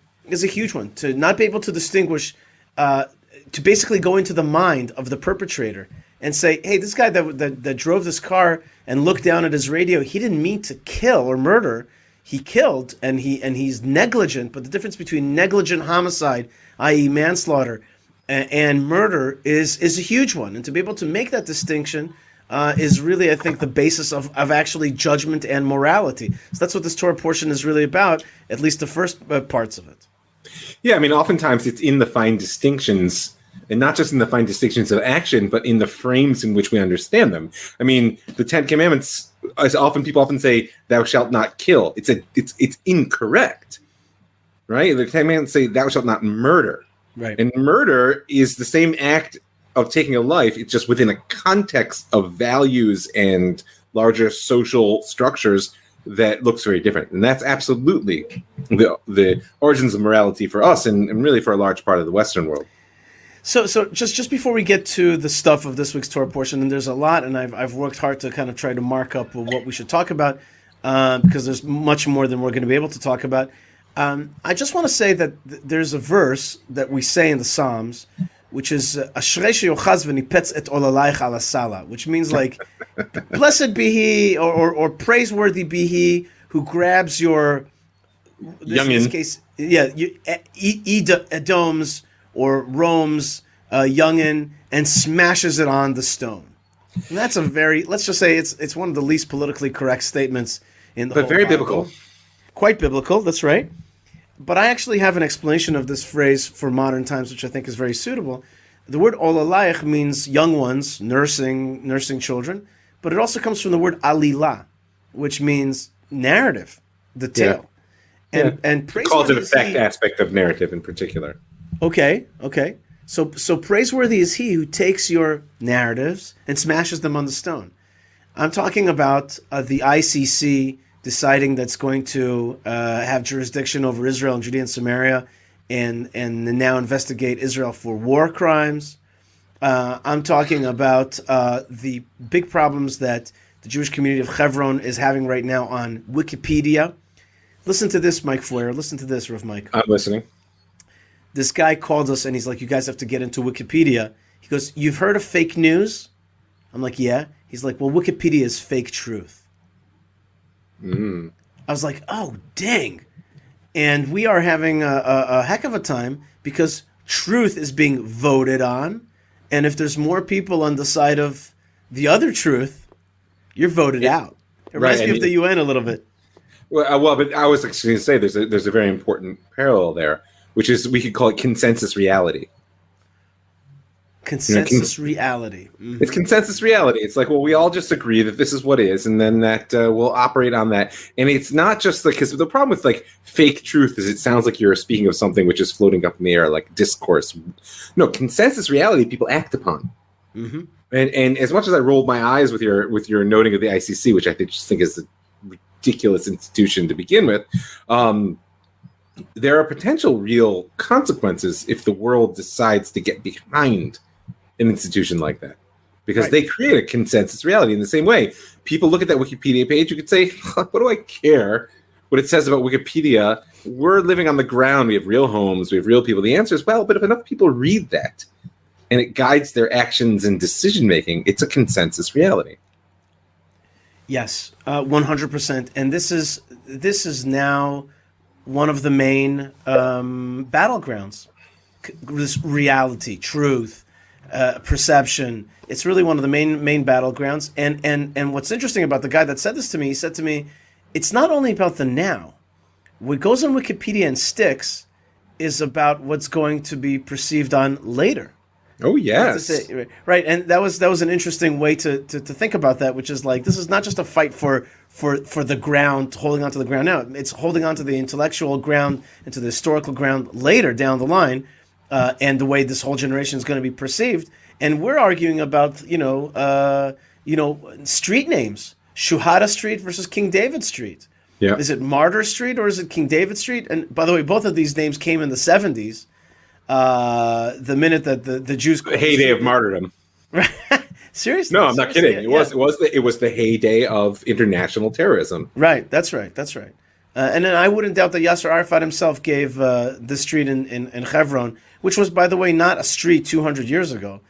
To not be able to distinguish, to basically go into the mind of the perpetrator and say, hey, this guy that drove this car and looked down at his radio, he didn't mean to kill or murder. He killed, and he's negligent. But the difference between negligent homicide, i.e. manslaughter, and murder is a huge one. And to be able to make that distinction is really, I think, the basis of actually judgment and morality. So that's what this Torah portion is really about, at least the first parts of it. Yeah, I mean, oftentimes it's in the fine distinctions, and not just in the fine distinctions of action, but in the frames in which we understand them. I mean, the Ten Commandments, as people often say, "Thou shalt not kill." It's incorrect, right? The Ten Commandments say, "Thou shalt not murder," Right. and murder is the same act of taking a life. It's just within a context of values and larger social structures that looks very different. And that's absolutely the origins of morality for us and really for a large part of the Western world. So just before we get to the stuff of this week's Torah portion, and there's a lot, and I've worked hard to kind of try to mark up what we should talk about, because there's much more than we're going to be able to talk about. I just want to say that there's a verse that we say in the Psalms, which is Ashrei sheyochaz v'nipetz et olalayich ala sala, which means like, blessed be he, or praiseworthy be he who grabs your Youngin. In this case, yeah, Edom's or Rome's youngin and smashes it on the stone. And that's a very, let's just say it's one of the least politically correct statements in the whole very Bible. biblical. Quite biblical, that's right. But I actually have an explanation of this phrase for modern times, which I think is very suitable. The word olalayich means young ones, nursing children, but it also comes from the word alilah, which means narrative, the tale. And It calls praiseworthy it is effect he. aspect of narrative in particular. Okay. So praiseworthy is he who takes your narratives and smashes them on the stone. I'm talking about the ICC deciding that's going to have jurisdiction over Israel and Judea and Samaria, and now investigate Israel for war crimes. I'm talking about the big problems that the Jewish community of Hebron is having right now on Wikipedia. Listen to this, Mike Foyer. Listen to this, Rav Mike. I'm listening. This guy called us and he's like, you guys have to get into Wikipedia. He goes, you've heard of fake news? I'm like, yeah. He's like, well, Wikipedia is fake truth. I was like, oh, dang. And we are having a heck of a time because truth is being voted on. And if there's more people on the side of the other truth, you're voted out. It reminds me of the UN a little bit. Well, but I was actually going to say there's a very important parallel there, which is we could call it consensus reality. Consensus reality. Mm-hmm. It's consensus reality. It's like, well, we all just agree that this is what is, and then that we'll operate on that. And it's not just like, because the problem with like fake truth is it sounds like you're speaking of something which is floating up in the air, like discourse. No, consensus reality people act upon. Mm-hmm. And as much as I rolled my eyes with your noting of the ICC, which I just think is a ridiculous institution to begin with, there are potential real consequences if the world decides to get behind an institution like that, because they create a consensus reality. In the same way, people look at that Wikipedia page, you could say, what do I care what it says about Wikipedia? We're living on the ground. We have real homes. We have real people. The answer is, well, but if enough people read that and it guides their actions and decision making, it's a consensus reality. Yes, 100%. And this is now one of the main battlegrounds. This reality, truth, perception. It's really one of the main battlegrounds. And what's interesting about the guy that said this to me, he said to me, it's not only about the now. What goes on Wikipedia and sticks is about what's going to be perceived on later. Oh, yes. Right. And that was an interesting way to think about that, which is like, this is not just a fight for the ground, holding onto the ground now. It's holding onto the intellectual ground and to the historical ground later down the line, and the way this whole generation is going to be perceived. And we're arguing about, street names. Shuhada Street versus King David Street. Yeah. Is it Martyr Street or is it King David Street? And by the way, both of these names came in the 70s. The minute that the Jews, The heyday of martyrdom. Seriously? No, I'm not Seriously, kidding. yeah. It was the heyday of international terrorism. Right. That's right. And then I wouldn't doubt that Yasser Arafat himself gave this street in Hebron, which was, by the way, not a street 200 years ago.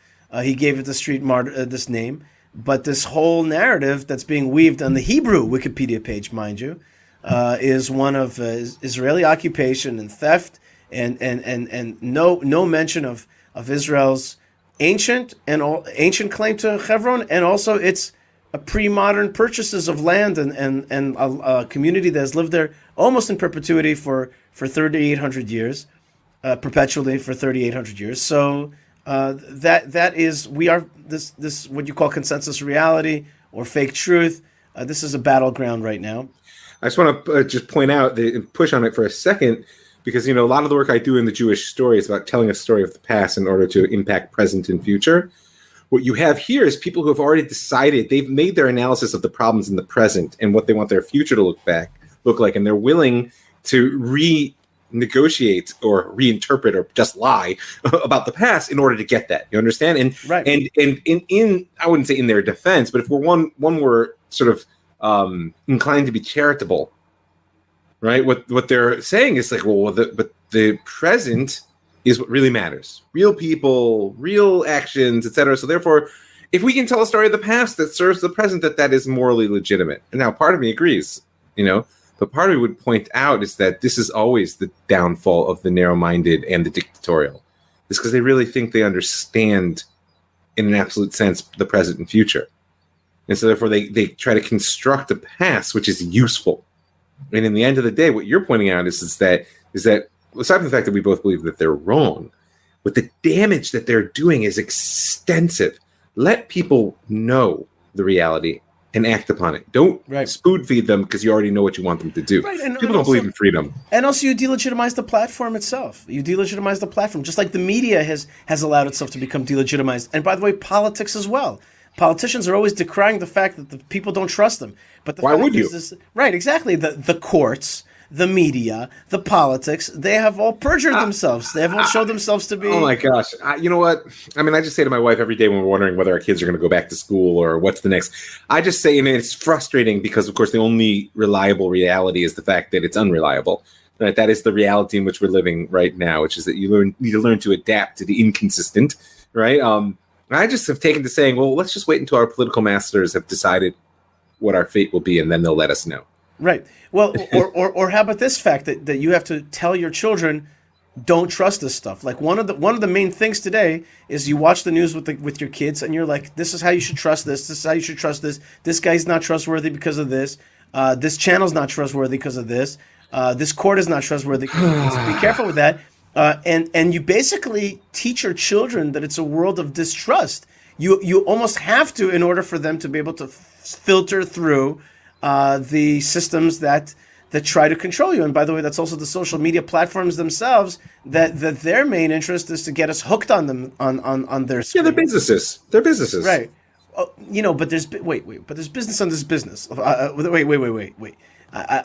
He gave it the street this name, but this whole narrative that's being weaved on the Hebrew Wikipedia page, mind you, is one of Israeli occupation and theft, and no mention of Israel's ancient claim to Hebron, and also its pre-modern purchases of land and a community that has lived there almost in perpetuity for 3,800 years. perpetually for 3,800 years. So that is we are this what you call consensus reality or fake truth. This is a battleground right now. I just want to just point out and push on it for a second, because a lot of the work I do in the Jewish story is about telling a story of the past in order to impact present and future. What you have here is people who have already decided, they've made their analysis of the problems in the present and what they want their future to look like, and they're willing to renegotiate or reinterpret or just lie about the past in order to get that. You understand? And Right. and in I wouldn't say in their defense, but if one were sort of inclined to be charitable, right? What they're saying is like, but the present is what really matters. Real people, real actions, etc. So therefore, if we can tell a story of the past that serves the present, that is morally legitimate. And now part of me agrees, but part of me would point out is that this is always the downfall of the narrow-minded and the dictatorial. It's because they really think they understand, in an absolute sense, the present and future. And so therefore they try to construct a past which is useful. And in the end of the day, what you're pointing out is that aside from the fact that we both believe that they're wrong, but the damage that they're doing is extensive. Let people know the reality and act upon it. Don't spoon feed them because you already know what you want them to do. Right, and people don't also, believe in freedom. And also you delegitimize the platform itself. You delegitimize the platform, just like the media has allowed itself to become delegitimized. And by the way, politics as well. Politicians are always decrying the fact that the people don't trust them. But the Why fact would you? is, right, exactly. The courts, the media, the politics, they have all perjured themselves. They have all showed themselves to be... Oh my gosh. You know what? I mean, I just say to my wife every day when we're wondering whether our kids are going to go back to school or what's the next. I just say, and it's frustrating because, of course, the only reliable reality is the fact that it's unreliable. Right? That is the reality in which we're living right now, which is that you need to learn to adapt to the inconsistent, right? I just have taken to saying, well, let's just wait until our political masters have decided what our fate will be, and then they'll let us know. Right. Well, or how about this fact that you have to tell your children, don't trust this stuff. Like one of the main things today is you watch the news with your kids, and you're like, this is how you should trust this. This is how you should trust this. This guy's not trustworthy because of this. This channel's not trustworthy because of this. This court is not trustworthy because of this. Be careful with that. And you basically teach your children that it's a world of distrust. You almost have to, in order for them to be able to filter through the systems that try to control you. And by the way, that's also the social media platforms themselves that their main interest is to get us hooked on them on their screen. Yeah, they're businesses. They're businesses, right? But there's but there's business on this business. Wait.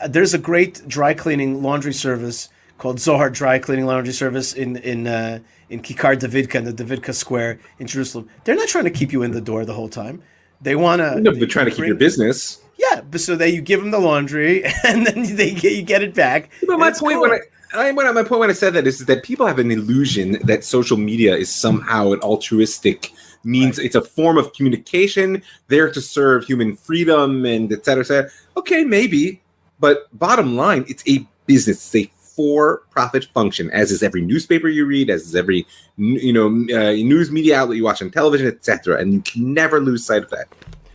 There's a great dry cleaning laundry service called Zohar Dry Cleaning Laundry Service in Kikar Davidka, in the Davidka Square in Jerusalem. They're not trying to keep you in the door the whole time. They want to. No, they're trying to keep your business. Yeah, but so that you give them the laundry and then you get it back. But my point when I said that is that people have an illusion that social media is somehow an altruistic means. Right. It's a form of communication there to serve human freedom and et cetera, et cetera. Okay, maybe, but bottom line, it's a business. It's a for-profit function, as is every newspaper you read, as is every news media outlet you watch on television, etc. And you can never lose sight of that.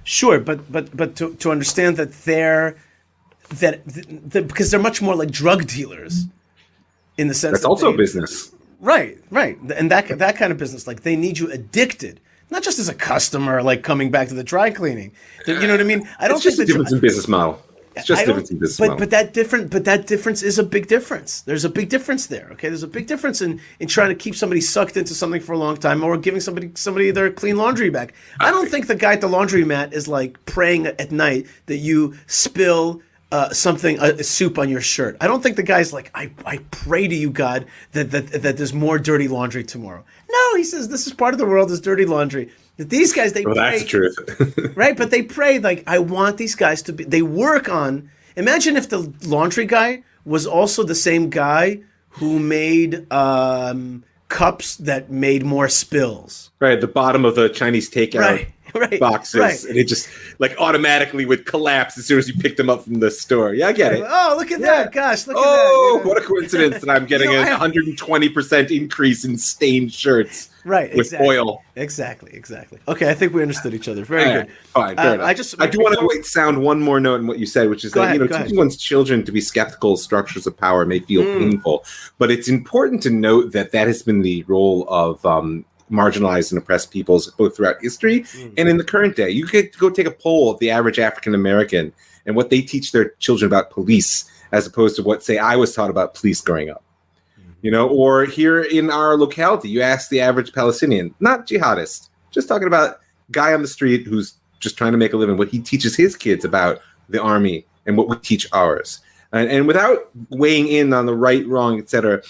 Sure, but to understand that because they're much more like drug dealers, in the sense that's also a business, right, and that kind of business, like they need you addicted, not just as a customer, like coming back to the dry cleaning. You know what I mean? I don't it's just think a difference in business model. It's just a difference in business model. But that difference is a big difference. There's a big difference there. Okay, there's a big difference in trying to keep somebody sucked into something for a long time, or giving somebody their clean laundry back. I don't think the guy at the laundromat is like praying at night that you spill a soup on your shirt. I don't think the guy's like, I pray to you, God, that there's more dirty laundry tomorrow. No, he says this is part of the world, is dirty laundry. These guys, they pray. That's the truth. Right? But they pray, like, I want these guys to be, they work on, imagine if the laundry guy was also the same guy who made cups that made more spills. Right, the bottom of the Chinese takeout Right, boxes, right. and it just like automatically would collapse as soon as you picked them up from the store. Yeah, I get it. Oh, look at that! Gosh, look at that! Oh, Yeah. what a coincidence that I'm getting You know, a 120% increase in stained shirts Right, with exactly. oil. Exactly. Okay, I think we understood each other. Very All good. right, fine, fair enough. I do want to sound one more note in what you said, which is Go that ahead, go teaching ahead. one's children to be skeptical of structures of power may feel painful, but it's important to note that that has been the role of marginalized and oppressed peoples both throughout history and in the current day. You could go take a poll of the average African American and what they teach their children about police, as opposed to what, say, I was taught about police growing up. You know, or here in our locality, you ask the average Palestinian, not jihadist, just talking about guy on the street who's just trying to make a living, what he teaches his kids about the army and what we teach ours. And without weighing in on the right, wrong, etc.,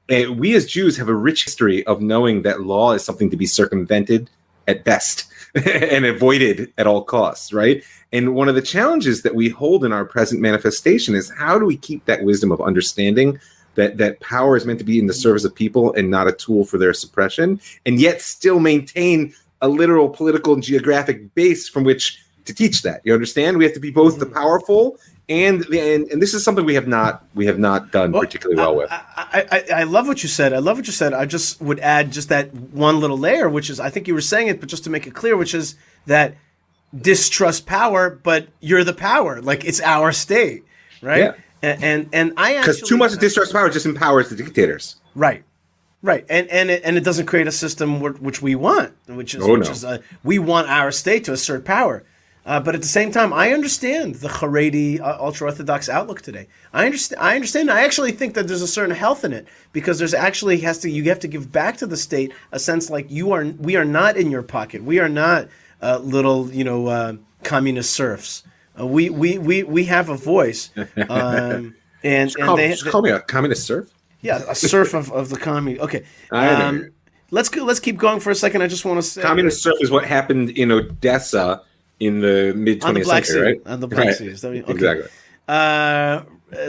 we as Jews have a rich history of knowing that law is something to be circumvented at best and avoided at all costs, right? And one of the challenges that we hold in our present manifestation is how do we keep that wisdom of understanding that power is meant to be in the service of people and not a tool for their suppression, and yet still maintain a literal political and geographic base from which to teach that. You understand? We have to be both the powerful and this is something we have not done particularly well with. I love what you said. I just would add just that one little layer, which is, I think you were saying it, but just to make it clear, which is that distrust power, but you're the power. Like, it's our state, right? Yeah. And I Because actually, too much distrust power just empowers the dictators. right, and it doesn't create a system which we want, which is we want our state to assert power. But at the same time, I understand the Haredi ultra-Orthodox outlook today. I understand. I actually think that there's a certain health in it, because there's actually you have to give back to the state a sense like we are not in your pocket. We are not little communist serfs. We have a voice. And Just call me a communist serf. Yeah, a serf of the commie. Okay. I know. Let's keep going for a second. I just want to say Communist serf is what happened in Odessa in the mid 20th century, right? On the Black Right. Sea. Is that what you- Exactly.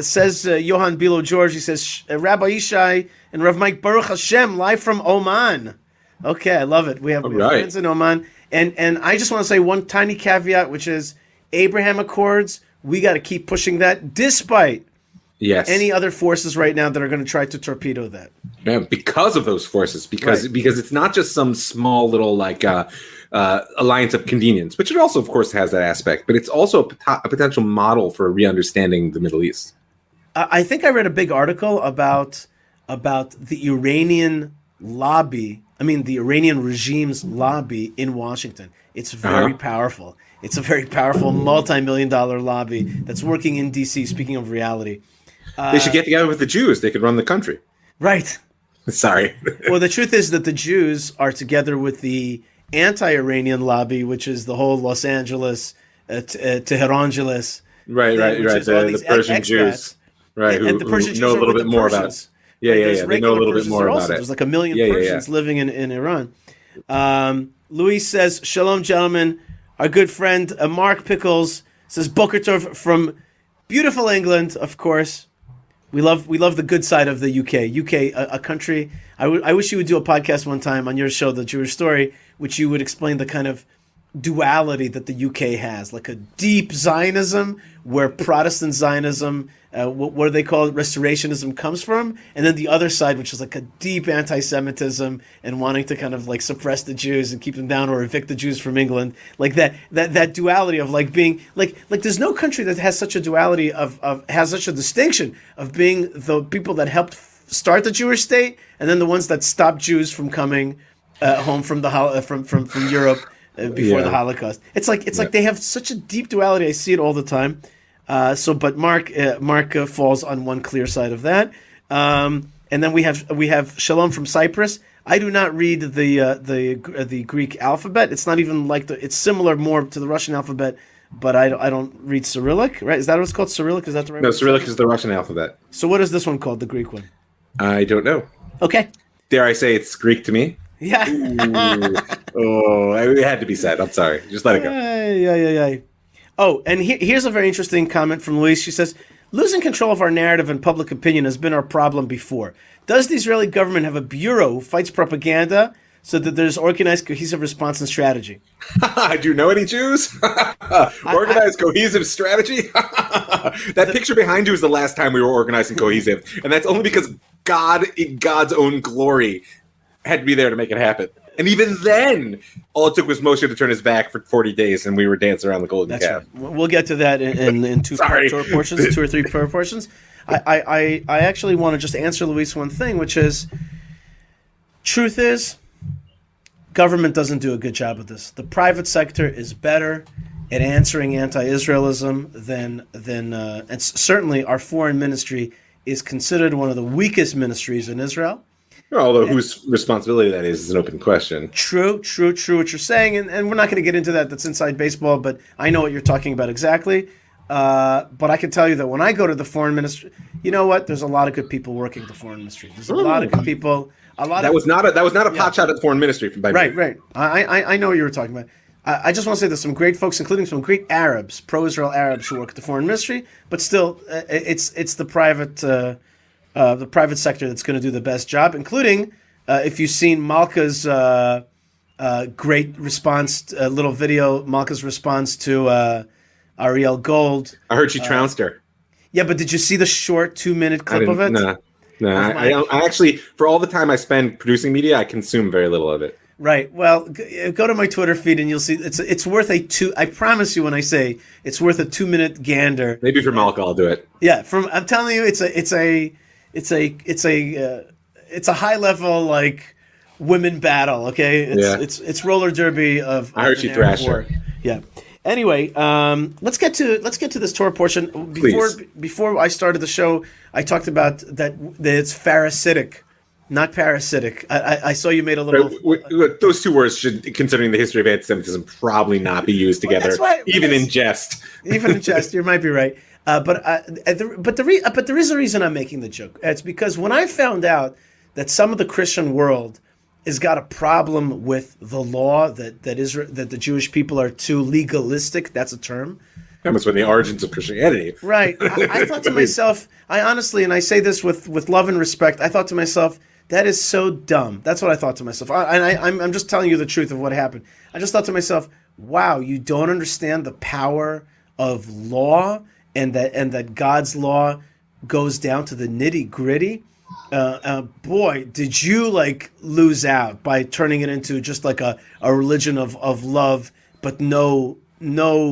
Says Johan Bilo George. He says Rabbi Ishai and Rav Mike Baruch Hashem live from Oman. Okay, I love it. We have right. friends in Oman, and I just want to say one tiny caveat, which is Abraham Accords. We got to keep pushing that, despite Yes. any other forces right now that are going to try to torpedo that. Yeah, because of those forces, because it's not just some small little alliance of convenience, which it also, of course, has that aspect, but it's also a potential model for re-understanding the Middle East. I think I read a big article about the Iranian lobby. I mean, the Iranian regime's lobby in Washington. It's very powerful. It's a very powerful multi-million-dollar lobby that's working in D.C. Speaking of reality. They should get together with the Jews. They could run the country. Right. Sorry. Well, the truth is that the Jews are together with the anti-Iranian lobby, which is the whole Los Angeles, Tehrangeles. Right. The Persian Jews. Right. And the Persian Jews know a little bit more about it. Yeah. They know a little bit more about it. There's like 1 million Persians living in Iran. Luis says, "Shalom, gentlemen. Our good friend Mark Pickles says Boker Tov from beautiful England, of course. We love the good side of the UK. UK, a country. I wish you would do a podcast one time on your show, The Jewish Story, which you would explain the kind of duality that the UK has, like a deep Zionism where Protestant Zionism, what do they call it, Restorationism, comes from, and then the other side, which is like a deep anti-Semitism and wanting to kind of like suppress the Jews and keep them down or evict the Jews from England, like that duality of like being like there's no country that has such a duality of has such a distinction of being the people that helped start the Jewish state and then the ones that stopped Jews from coming home from from Europe. Before the Holocaust, it's like they have such a deep duality. I see it all the time. But Mark falls on one clear side of that. And then we have Shalom from Cyprus. I do not read the Greek alphabet. It's not even like it's similar more to the Russian alphabet, but I don't read Cyrillic. Right? Is that what it's called? Cyrillic? Is that the right? No, word? Cyrillic is the Russian alphabet. So what is this one called? The Greek one? I don't know. Okay. Dare I say it's Greek to me? Yeah. It had to be said. I'm sorry. Just let it go. Yeah. Oh, and here's a very interesting comment from Louise. She says, losing control of our narrative and public opinion has been our problem before. Does the Israeli government have a bureau who fights propaganda so that there's organized, cohesive response and strategy. Do you know any Jews? Organized, cohesive strategy? That picture behind you is the last time we were organized and cohesive. And that's only because God, in God's own glory, had to be there to make it happen. And even then, all it took was Moshe to turn his back for 40 days, and we were dancing around the golden calf. Right. We'll get to that in two Torah portions, 2 or 3 Torah portions. I actually want to just answer Luis one thing, which is, truth is, government doesn't do a good job of this. The private sector is better at answering anti-Israelism than and certainly our foreign ministry is considered one of the weakest ministries in Israel. Although whose responsibility that is an open question. True what you're saying, and we're not going to get into that. That's inside baseball, but I know what you're talking about exactly. But I can tell you that when I go to the foreign ministry, you know what? There's a lot of good people working at the foreign ministry. There's a lot of good people. That was not a pot shot at the foreign ministry by me. Right. I know what you were talking about. I just want to say there's some great folks, including some great Arabs, pro-Israel Arabs, who work at the foreign ministry. But still, it's the private sector that's going to do the best job, including if you've seen Malka's great response, little video, Malka's response to Ariel Gold. I heard she trounced her. Yeah, but did you see the short 2-minute clip of it? No. I actually, for all the time I spend producing media, I consume very little of it. Right. Well, go to my Twitter feed and you'll see it's worth I promise you when I say it's worth a 2-minute gander. Maybe for Malka, I'll do it. Yeah. I'm telling you, it's a high level like women battle. Okay. It's roller derby of. I heard she thrashed her. Yeah. Anyway, let's get to this Torah portion. Before I started the show, I talked about that it's Pharisaic, not parasitic. I saw you made a little. Those two words should, considering the history of anti-Semitism, probably not be used together, even in jest. Even in jest, you might be right. But there is a reason I'm making the joke. It's because when I found out that some of the Christian world has got a problem with the law that the Jewish people are too legalistic. That's a term. That was one of the origins of Christianity. Right. I thought to myself, I honestly, and I say this with love and respect, I thought to myself, that is so dumb. That's what I thought to myself. I'm just telling you the truth of what happened. I just thought to myself, wow, you don't understand the power of law and that God's law goes down to the nitty gritty. Boy, did you lose out by turning it into just like a religion of love, but no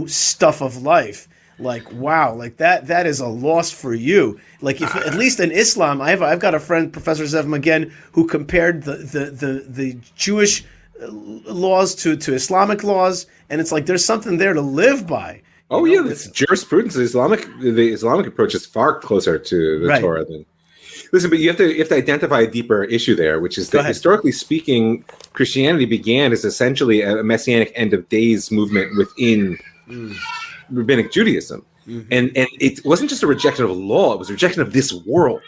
stuff of life. Wow, that is a loss for you. If at least in Islam, I've got a friend, Professor Zev Magen, who compared the Jewish laws to Islamic laws, and it's like there's something there to live by. Oh yeah, it's jurisprudence. The Islamic approach is far closer to the Torah than. Listen, but you have to identify a deeper issue there, which is that historically speaking, Christianity began as essentially a messianic end of days movement within rabbinic Judaism, and it wasn't just a rejection of law; it was a rejection of this world.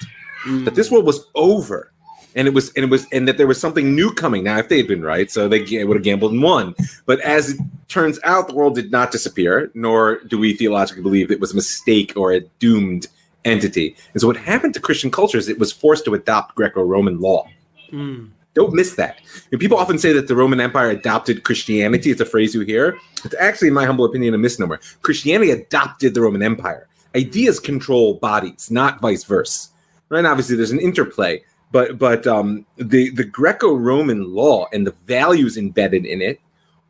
That this world was over, and that there was something new coming. Now, if they had been right, so they would have gambled and won. But as it turns out, the world did not disappear, nor do we theologically believe it was a mistake or a doomed entity. And so what happened to Christian culture is it was forced to adopt Greco-Roman law. Don't miss that. People often say that the Roman Empire adopted Christianity. It's a phrase you hear. It's actually, in my humble opinion, a misnomer. Christianity adopted the Roman Empire. Ideas control bodies, not vice versa. Right? And obviously, there's an interplay. But the Greco-Roman law and the values embedded in it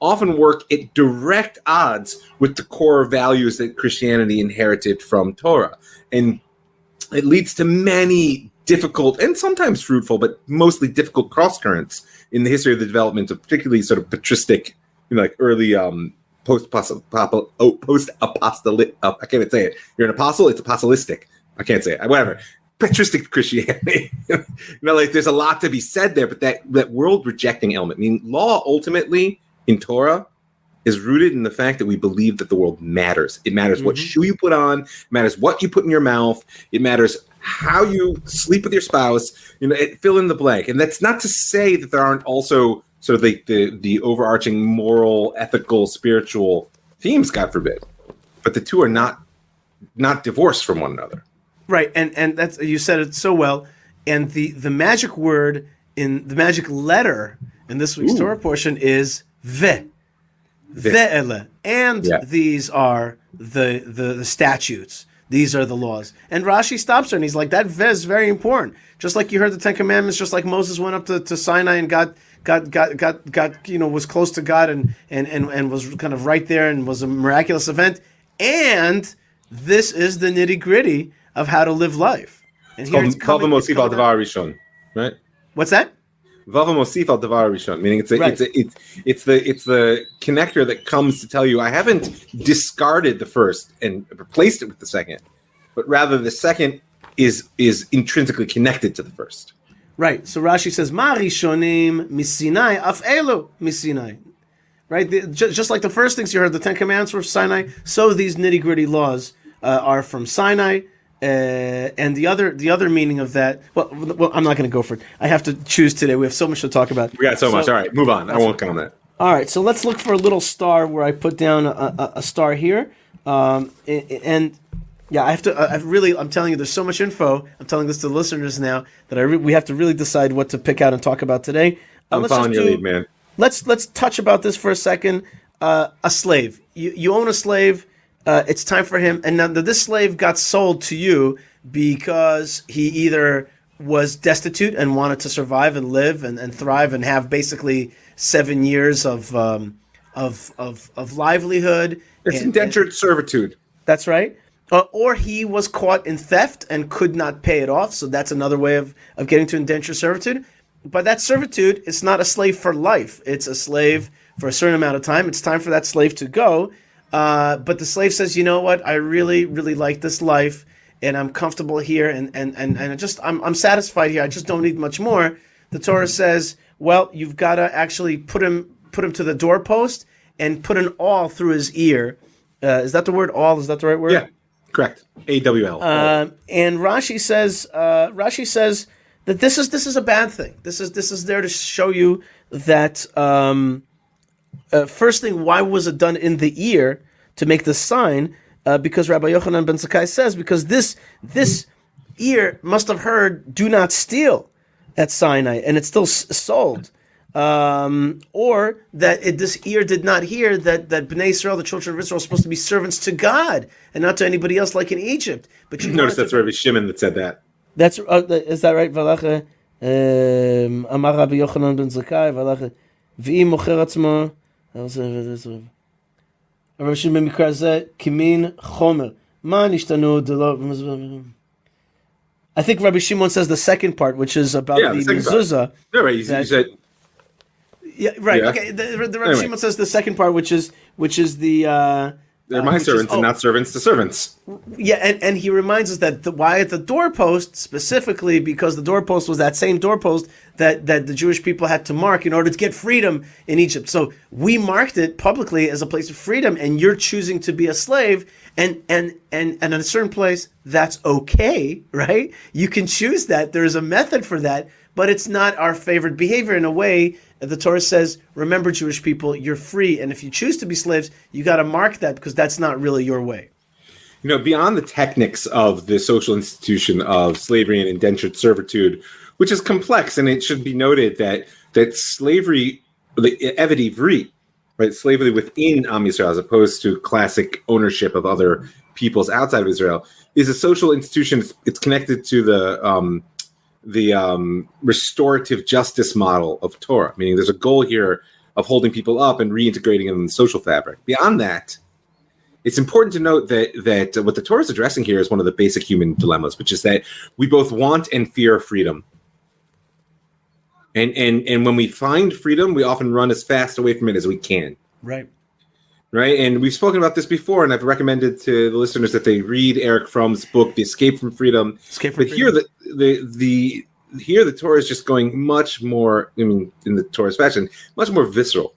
often work at direct odds with the core values that Christianity inherited from Torah. And it leads to many difficult and sometimes fruitful, but mostly difficult cross currents in the history of the development of particularly sort of patristic, early post-apostolic. I can't even say it. You're an apostle. It's apostolistic. I can't say it. Whatever. Patristic Christianity. There's a lot to be said there, but that world rejecting element. I mean, law ultimately in Torah is rooted in the fact that we believe that the world matters. It matters what shoe you put on. It matters what you put in your mouth. It matters how you sleep with your spouse. Fill in the blank. And that's not to say that there aren't also sort of the overarching moral, ethical, spiritual themes, God forbid. But the two are not divorced from one another. Right, and that's, you said it so well. And the magic word in the magic letter in this week's Torah portion is ve. Ve'ele. And these are the statutes. These are the laws. And Rashi stops her and he's like, that ve is very important. Just like you heard the Ten Commandments, just like Moses went up to Sinai and got was close to God and was kind of right there and was a miraculous event. And this is the nitty gritty of how to live life. And here it's coming. Right? What's that? Vava Mosif al Davar Rishon, meaning it's the connector that comes to tell you I haven't discarded the first and replaced it with the second, but rather the second is intrinsically connected to the first. Right. So Rashi says, "Ma Rishonim misinai af elu misinai." Right. Just like the first things you heard, the Ten Commandments were from Sinai. So these nitty gritty laws are from Sinai. And the other meaning of that, well, I'm not going to go for it. I have to choose today. We have so much to talk about. We got so much. All right, move on. I won't comment. All right, so let's look for a little star where I put down a star here. And yeah, I have to. I'm telling you, there's so much info. I'm telling this to the listeners now that we have to really decide what to pick out and talk about today. I'm following your lead, man. Let's touch about this for a second. A slave. You own a slave. It's time for him. And now this slave got sold to you because he either was destitute and wanted to survive and live and thrive and have basically 7 years of livelihood. It's indentured servitude. That's right. Or he was caught in theft and could not pay it off. So that's another way of getting to indentured servitude. But that servitude, it's not a slave for life. It's a slave for a certain amount of time. It's time for that slave to go. But the slave says, you know what? I really, really like this life, and I'm comfortable here, and I'm satisfied here. I just don't need much more. The Torah says, well, you've got to actually put him to the doorpost and put an awl through his ear. Is that the word awl? Is that the right word? Yeah, correct. AWL. And Rashi says that this is a bad thing. This is there to show you that. First thing, why was it done in the ear to make the sign? Because Rabbi Yochanan ben Zakkai says, because this ear must have heard "do not steal" at Sinai, and it's still sold. Or that this ear did not hear that Bnei Israel, the children of Israel, are supposed to be servants to God and not to anybody else like in Egypt. But you notice that's Rabbi Shimon that said that. That's is that right? Valacha Amar Rabbi Yochanan ben Zakkai Valacha V'im mocher atzmo. Rabbi Shimon במקרה הזה כמין חומר. מה נשתנו דלא... I think Rabbi Shimon says the second part, which is about the mezuzah. No, right. You said... Yeah, right. Yeah. Okay. The Rabbi Shimon says the second part, which is the... They're my servants and not servants to servants. Yeah, and he reminds us that why at the doorpost, specifically because the doorpost was that same doorpost that the Jewish people had to mark in order to get freedom in Egypt. So we marked it publicly as a place of freedom, and you're choosing to be a slave, and in a certain place, that's okay, right? You can choose that. There is a method for that, but it's not our favorite behavior. In a way, the Torah says, remember, Jewish people, you're free, and if you choose to be slaves, you got to mark that because that's not really your way. You know, beyond the techniques of the social institution of slavery and indentured servitude, which is complex, and it should be noted that slavery, the Evet Ivri, right, slavery within Am Yisrael, as opposed to classic ownership of other peoples outside of Israel, is a social institution. It's connected to the restorative justice model of Torah, meaning there's a goal here of holding people up and reintegrating them in the social fabric. Beyond that, it's important to note that what the Torah is addressing here is one of the basic human dilemmas, which is that we both want and fear freedom. And when we find freedom, we often run as fast away from it as we can. Right. Right. And we've spoken about this before, and I've recommended to the listeners that they read Eric Fromm's book, The Escape from Freedom. Here the Torah is just going much more, I mean, in the Torah's fashion, much more visceral,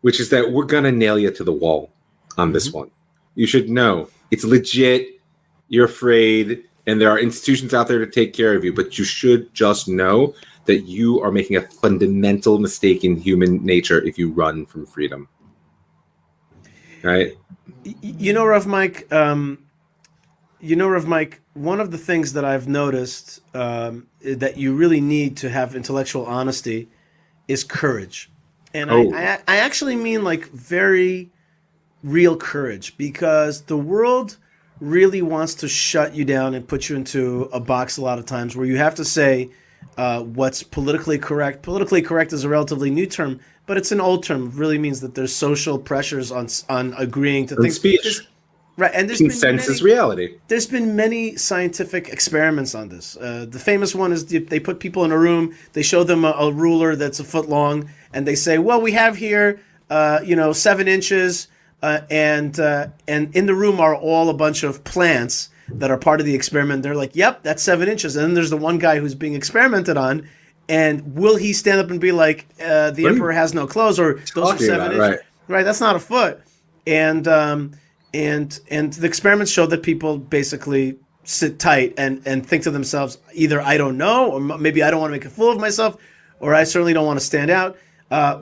which is that we're going to nail you to the wall on this one. You should know it's legit. You're afraid, and there are institutions out there to take care of you, but you should just know that you are making a fundamental mistake in human nature if you run from freedom. Right? You know, Rav Mike, one of the things that I've noticed that you really need to have intellectual honesty is courage. And Oh. I actually mean like very real courage, because the world really wants to shut you down and put you into a box a lot of times where you have to say what's politically correct. Politically correct is a relatively new term, but it's an old term. It really means that there's social pressures on agreeing to things. Speech. Right, and Consensus reality. there's been many scientific experiments on this. The famous one is they put people in a room, they show them a ruler that's a foot long, and they say, well, we have here, 7 inches, and in the room are all a bunch of plants that are part of the experiment. They're like, yep, that's 7 inches. And then there's the one guy who's being experimented on, and will he stand up and be like, the emperor has no clothes, or those are 7 inches? Right, that's not a foot. And the experiments showed that people basically sit tight and think to themselves, either I don't know, or maybe I don't want to make a fool of myself, or I certainly don't want to stand out.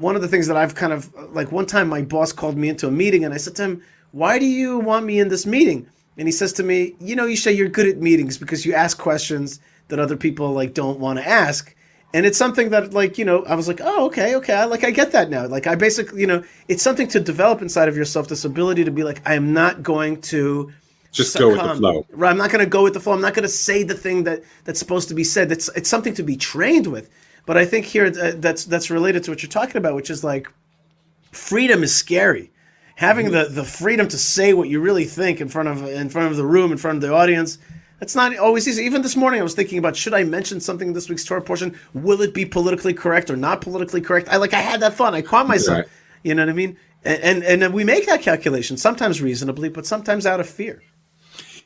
One of the things that I've kind of, like one time my boss called me into a meeting and I said to him, why do you want me in this meeting? And he says to me, Yishay, you're good at meetings because you ask questions that other people like don't want to ask. And it's something that I was like, oh, okay. I get that now. Like I basically, it's something to develop inside of yourself, this ability to be like, I am not going to just go with the flow. Right. I'm not going to go with the flow. I'm not going to say the thing that's supposed to be said. It's something to be trained with. But I think here that's related to what you're talking about, which is like freedom is scary. Having the freedom to say what you really think in front of the room, in front of the audience, that's not always easy. Even this morning I was thinking about, should I mention something in this week's Torah portion? Will it be politically correct or not politically correct? I had that thought. I caught myself. Right. You know what I mean? And we make that calculation, sometimes reasonably, but sometimes out of fear.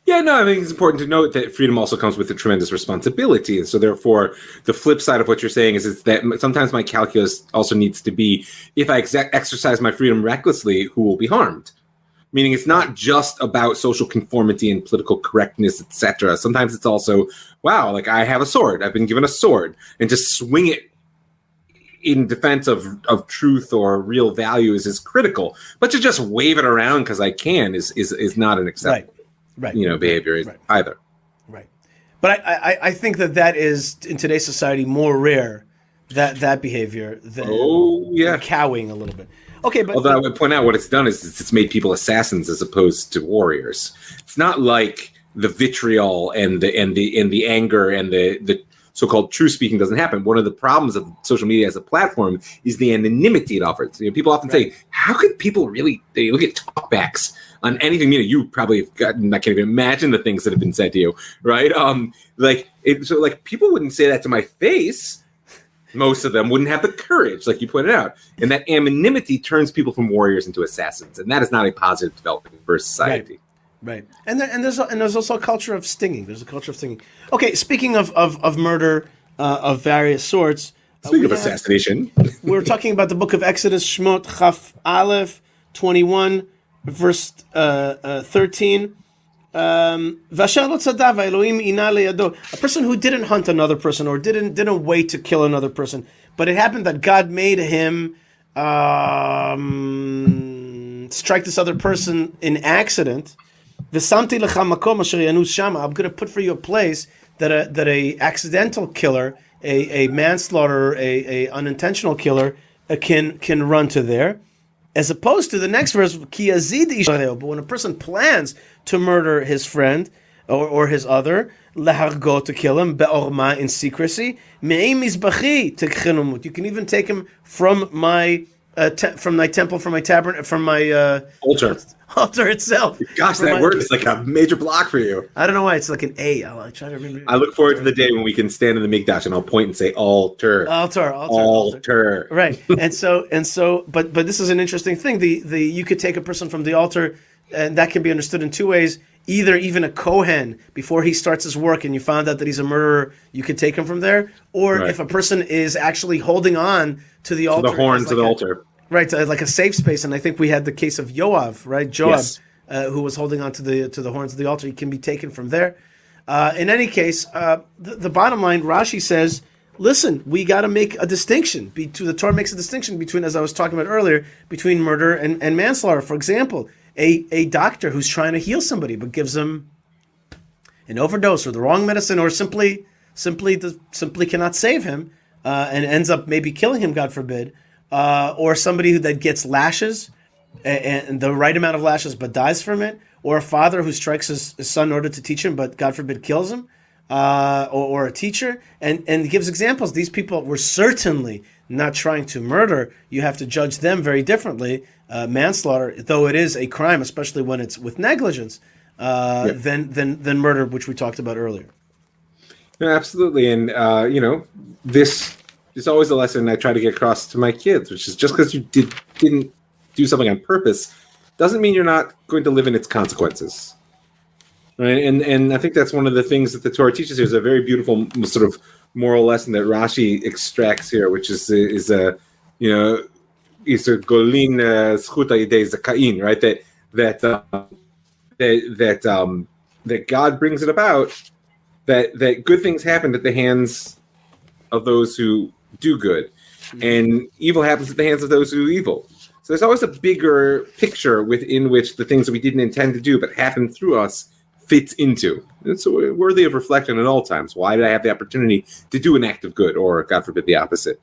Yeah, no, I think it's important to note that freedom also comes with a tremendous responsibility. And so therefore, the flip side of what you're saying is that sometimes my calculus also needs to be, if I exercise my freedom recklessly, who will be harmed? Meaning it's not just about social conformity and political correctness, etc. Sometimes it's also, wow, like I have a sword. I've been given a sword. And to swing it in defense of truth or real values is critical. But to just wave it around because I can is not an acceptable. Right. Behavior either. Right. But I think that is in today's society more rare, that behavior than cowing a little bit. Okay, but although I would point out what it's done is it's made people assassins as opposed to warriors. It's not like the vitriol and the anger and the so-called truth speaking doesn't happen. One of the problems of social media as a platform is the anonymity it offers. People often say, how could people really, they look at talkbacks on anything, you probably have gotten, I can't even imagine the things that have been said to you, right? So people wouldn't say that to my face. Most of them wouldn't have the courage, like you pointed out. And that anonymity turns people from warriors into assassins. And that is not a positive development for society. Right. And there's also a culture of stinging. There's a culture of stinging. Okay, speaking of murder of various sorts. Speaking of assassination. We're talking about the book of Exodus, Shmot, Chaf Aleph, 21, verse 13. A person who didn't hunt another person or didn't wait to kill another person, but it happened that God made him strike this other person in accident. I'm going to put for you a place that a accidental killer, a manslaughter, a unintentional killer can run to there. As opposed to the next verse, but when a person plans to murder his friend or his other, to kill him, be'orma, in secrecy, you can even take him from my temple, from my tabernacle, from my altar itself. Gosh, that word is like a major block for you. I don't know why it's like an A. I'll try to remember. I look forward to the day when we can stand in the Mikdash and I'll point and say altar. Right. and so but this is an interesting thing. You could take a person from the altar, and that can be understood in two ways. Either even a Kohen, before he starts his work and you found out that he's a murderer, you could take him from there. Or if a person is actually holding on to the altar. The horns of the altar. Right, like a safe space. And I think we had the case of Yoav, right? Joab, who was holding on to the horns of the altar. He can be taken from there. In any case, the bottom line, Rashi says, listen, we got to make a distinction. The Torah makes a distinction between, as I was talking about earlier, between murder and manslaughter. For example, a doctor who's trying to heal somebody but gives them an overdose or the wrong medicine or simply cannot save him, and ends up maybe killing him, God forbid, or somebody that gets lashes and the right amount of lashes but dies from it, or a father who strikes his son in order to teach him but God forbid kills him, or a teacher, and gives examples. These people were certainly not trying to murder. You have to judge them very differently. Manslaughter, though it is a crime, especially when it's with negligence, than murder, which we talked about earlier. No, absolutely, and this is always a lesson I try to get across to my kids, which is just because you didn't do something on purpose doesn't mean you're not going to live in its consequences. Right? And I think that's one of the things that the Torah teaches here is a very beautiful sort of moral lesson that Rashi extracts here, which is a golin zchuta yidei zakain, right? That God brings it about that good things happen at the hands of those who do good, and evil happens at the hands of those who do evil. So there's always a bigger picture within which the things that we didn't intend to do but happen through us fits into. It's worthy of reflection at all times. Why did I have the opportunity to do an act of good, or God forbid the opposite?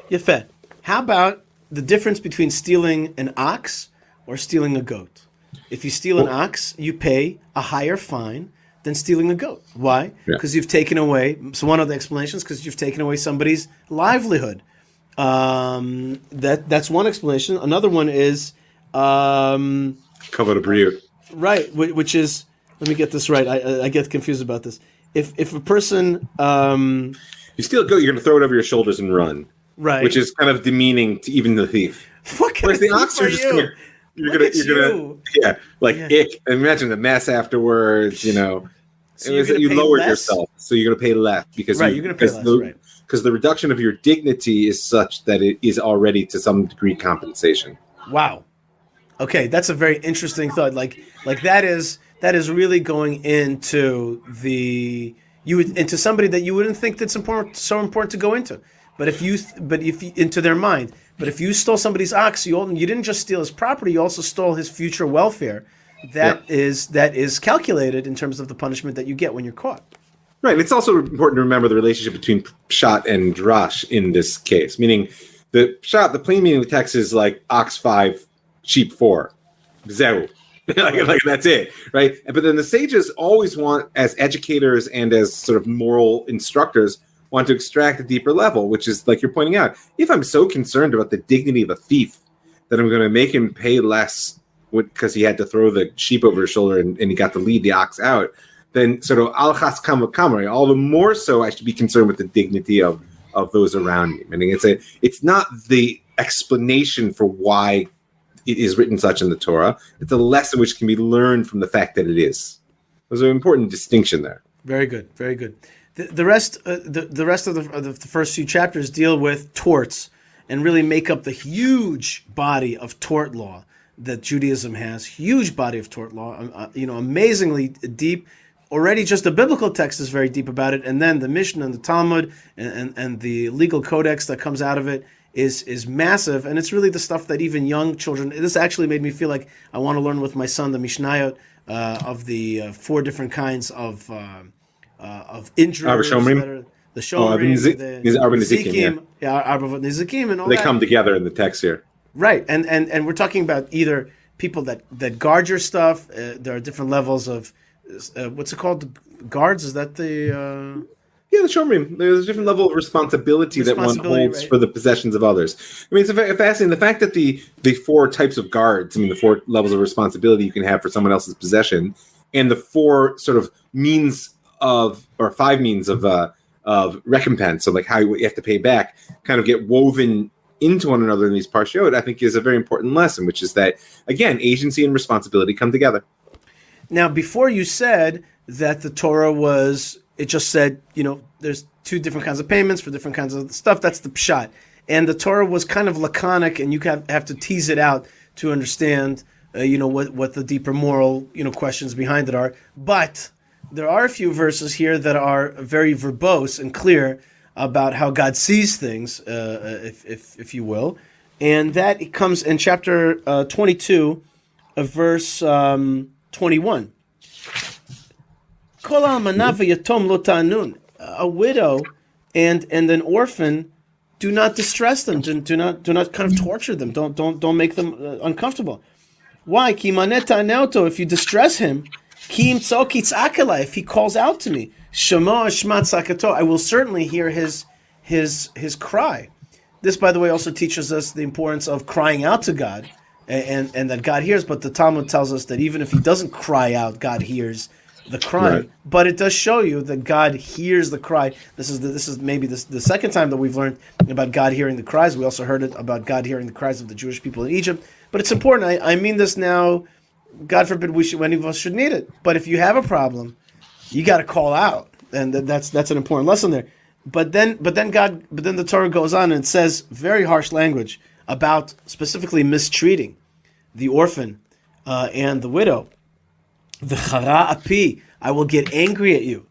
Yefet. How about the difference between stealing an ox or stealing a goat? If you steal an ox, you pay a higher fine than stealing a goat. Why? Because you've taken away, so one of the explanations, because you've taken away somebody's livelihood. That's one explanation. Another one is Kavod Briut. Right, which is, let me get this right. I get confused about this. If a person you steal a goat, you're going to throw it over your shoulders and run. Right, which is kind of demeaning to even the thief. Whereas the ox, you're just gonna, ick. Imagine the mess afterwards. So you lowered yourself, so you're going to pay less because you're going to pay less, right? Because the reduction of your dignity is such that it is already to some degree compensation. Wow. Okay, that's a very interesting thought. Like that is really going into into somebody that you wouldn't think that's so important to go into. But if you into their mind. But if you stole somebody's ox, you didn't just steal his property, you also stole his future welfare. That is calculated in terms of the punishment that you get when you're caught. Right. It's also important to remember the relationship between pshat and drash in this case. Meaning the pshat, the plain meaning of the text is like ox 5, sheep 4. Zero. like that's it, right? But then the sages always want, as educators and as sort of moral instructors, want to extract a deeper level, which is like you're pointing out. If I'm so concerned about the dignity of a thief that I'm going to make him pay less because he had to throw the sheep over his shoulder and he got to lead the ox out, then sort of al chas kama kamari, all the more so I should be concerned with the dignity of those around me. Meaning it's not the explanation for why it is written such in the Torah. It's a lesson which can be learned from the fact that it is. There's an important distinction there. Very good, very good. The rest of the first few chapters deal with torts and really make up the huge body of tort law that Judaism has. Huge body of tort law, amazingly deep. Already just the biblical text is very deep about it, and then the Mishnah and the Talmud and the legal codex that comes out of it is massive, and it's really the stuff that even young children. This actually made me feel like I want to learn with my son the Mishnayot of the 4 different kinds of injuries. The Shomrim, the Nizikim, Arba Nizikim, and all they that. come together in the text here. Right, and we're talking about either people that guard your stuff. There are different levels of what's it called? Guards? Is that the? Yeah, the Shomrim. There's a different level of responsibility that one holds for the possessions of others. I mean, it's fascinating. The fact that the 4 types of guards, the 4 levels of responsibility you can have for someone else's possession, and the 4 sort of means of, or 5 means of recompense, so like how you have to pay back, kind of get woven into one another in these parshiot, I think is a very important lesson, which is that, again, agency and responsibility come together. Now, before you said that the Torah it just said, there's 2 different kinds of payments for different kinds of stuff. That's the pshat. And the Torah was kind of laconic, and you have to tease it out to understand, what the deeper moral, questions behind it are. But there are a few verses here that are very verbose and clear about how God sees things, if you will. And that comes in chapter 22, verse 21. A widow and an orphan, do not distress them. Do not kind of torture them. Don't make them uncomfortable. Why? Ki maneta neoto. If you distress him, ki imtso kitzakela. If he calls out to me, shema shmat sakato. I will certainly hear his cry. This, by the way, also teaches us the importance of crying out to God, and that God hears. But the Talmud tells us that even if he doesn't cry out, God hears the crying. Right. But it does show you that God hears the cry. This is maybe the second time that we've learned about God hearing the cries. We also heard it about God hearing the cries of the Jewish people in Egypt. But it's important. I mean this now. God forbid any of us should need it. But if you have a problem, you got to call out, and that's an important lesson there. But then the Torah goes on and it says very harsh language about specifically mistreating the orphan and the widow. V'chara api, I will get angry at you.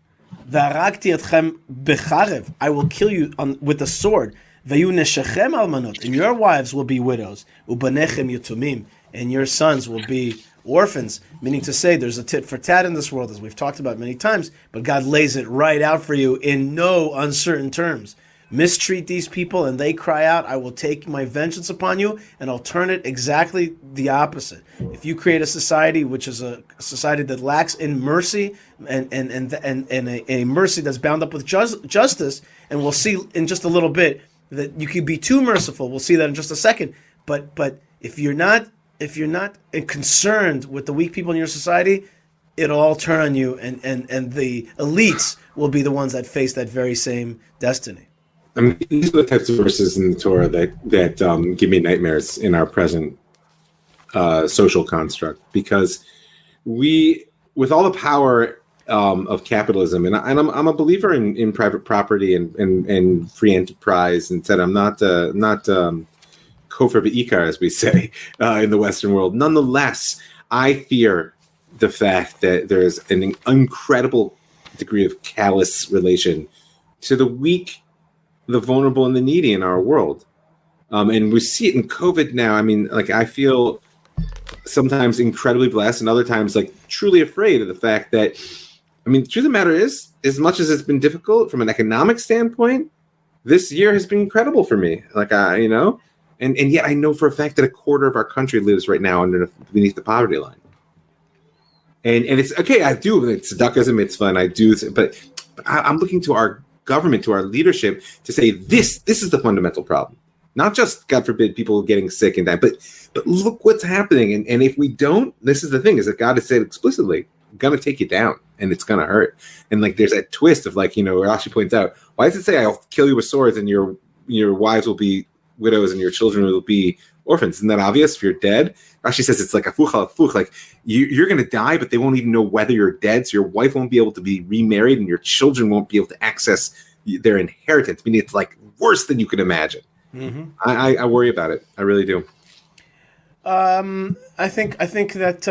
V'aragti etchem becharev, I will kill you with the sword. V'yu neshechem almanot, and your wives will be widows. Ubanechem yutumim, and your sons will be orphans. Meaning to say, there's a tit for tat in this world, as we've talked about many times. But God lays it right out for you in no uncertain terms. Mistreat these people and they cry out, I will take my vengeance upon you, and I'll turn it exactly the opposite. If you create a society which is a society that lacks in mercy and a mercy that's bound up with justice, and we'll see in just a little bit that you could be too merciful. We'll see that in just a second. But if you're not concerned with the weak people in your society, it'll all turn on you, and the elites will be the ones that face that very same destiny. I mean, these are the types of verses in the Torah that give me nightmares in our present social construct, because we, with all the power of capitalism, and I'm a believer in private property and free enterprise, and said I'm not kofar be'ikar, as we say in the Western world. Nonetheless, I fear the fact that there's an incredible degree of callous relation to the weak, the vulnerable, and the needy in our world. And we see it in COVID now. I mean, like, I feel sometimes incredibly blessed, and other times like truly afraid of the fact that, I mean, the truth of the matter is, as much as it's been difficult from an economic standpoint, this year has been incredible for me. Like, and yet I know for a fact that a quarter of our country lives right now beneath the poverty line. And it's okay. I do. Tzedakah is a mitzvah, and I do. But I'm looking to our government, to our leadership, to say this is the fundamental problem. Not just, God forbid, people getting sick and dying, but look what's happening. And if we don't, this is the thing, is that God has said explicitly, I'm going to take you down, and it's going to hurt. And like, there's that twist of, like, Rashi points out, why does it say I'll kill you with swords and your wives will be widows and your children will be orphans? Isn't that obvious? If you're dead, Rashi says it's like a fuch al fuch, like you're going to die, but they won't even know whether you're dead. So your wife won't be able to be remarried, and your children won't be able to access their inheritance. I mean, it's like worse than you can imagine. Mm-hmm. I worry about it. I really do. I think that